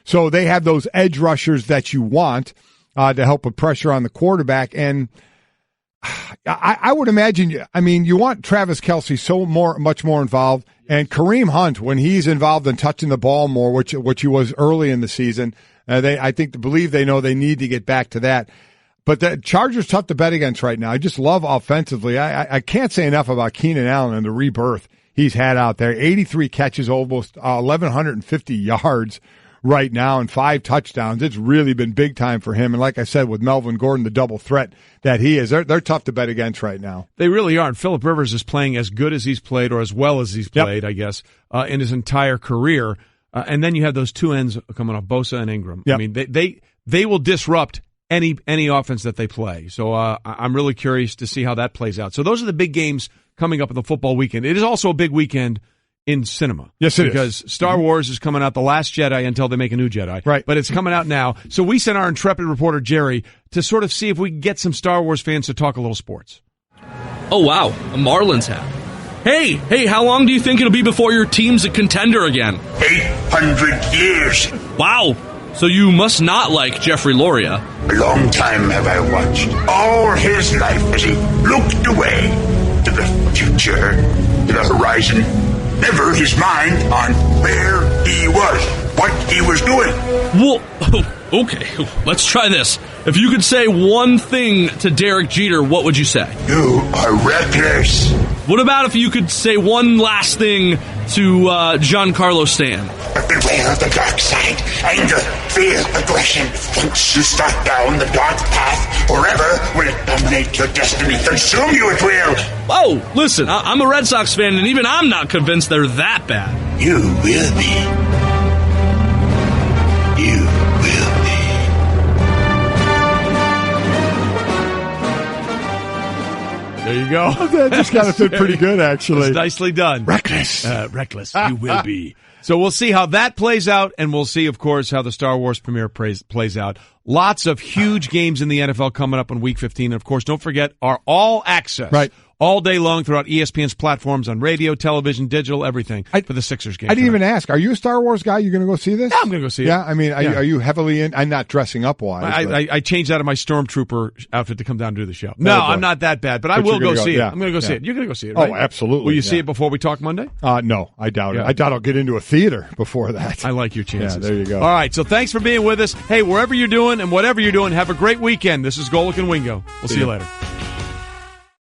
So they have those edge rushers that you want to help with pressure on the quarterback. And I would imagine, I mean, you want Travis Kelce much more involved, and Kareem Hunt when he's involved in touching the ball more, which he was early in the season. Believe they know they need to get back to that. But the Chargers tough to bet against right now. I just love offensively. I can't say enough about Keenan Allen and the rebirth he's had out there. 83 catches, almost 1,150 yards right now and 5 touchdowns. It's really been big time for him. And like I said, with Melvin Gordon, the double threat that he is, they're tough to bet against right now. They really are. And Phillip Rivers is playing as good as he's played or as well as he's played, I guess, in his entire career. And then you have those two ends coming off, Bosa and Ingram. Yep. I mean, they will disrupt any offense that they play. So I'm really curious to see how that plays out. So those are the big games coming up in the football weekend. It is also a big weekend in cinema. Yes, it is. Because Star Wars is coming out, The Last Jedi, until they make a new Jedi. Right. But it's coming out now. So we sent our intrepid reporter, Jerry, to sort of see if we can get some Star Wars fans to talk a little sports. Oh, wow. A Marlins hat. Hey, how long do you think it'll be before your team's a contender again? 800 years. Wow. So you must not like Jeffrey Loria. A long time have I watched all his life as he looked away to the future, to the horizon. Never his mind on where he was, what he was doing. Well, okay, let's try this. If you could say one thing to Derek Jeter, what would you say? You are reckless. What about if you could say one last thing to Giancarlo Stanton? Beware of the dark side. Anger, fear, aggression. Once you start down the dark path, forever will it dominate your destiny. Consume you it will. Oh, listen, I'm a Red Sox fan, and even I'm not convinced they're that bad. You will be. You will be. There you go. That just got to fit pretty good, actually. It's nicely done. Reckless. Reckless. You will be. So we'll see how that plays out, and we'll see, of course, how the Star Wars premiere plays out. Lots of huge games in the NFL coming up on Week 15. And, of course, don't forget our All Access. Right. All day long throughout ESPN's platforms on radio, television, digital, everything for the Sixers game. I didn't tonight. even ask. Are you a Star Wars guy? You going to go see this? Yeah, I'm going to go see it. Yeah, I mean, are you heavily in? I'm not dressing up wise. I changed out of my Stormtrooper outfit to come down to do the show. No, I'm not that bad, but I will go see it. I'm going to go see it. You're going to go see it, right? Oh, absolutely. Will you see it before we talk Monday? No, I doubt it. I doubt I'll get into a theater before that. I like your chances. Yeah, there you go. All right, so thanks for being with us. Hey, wherever you're doing and whatever you're doing, have a great weekend. This is Golic and Wingo. We'll see you later.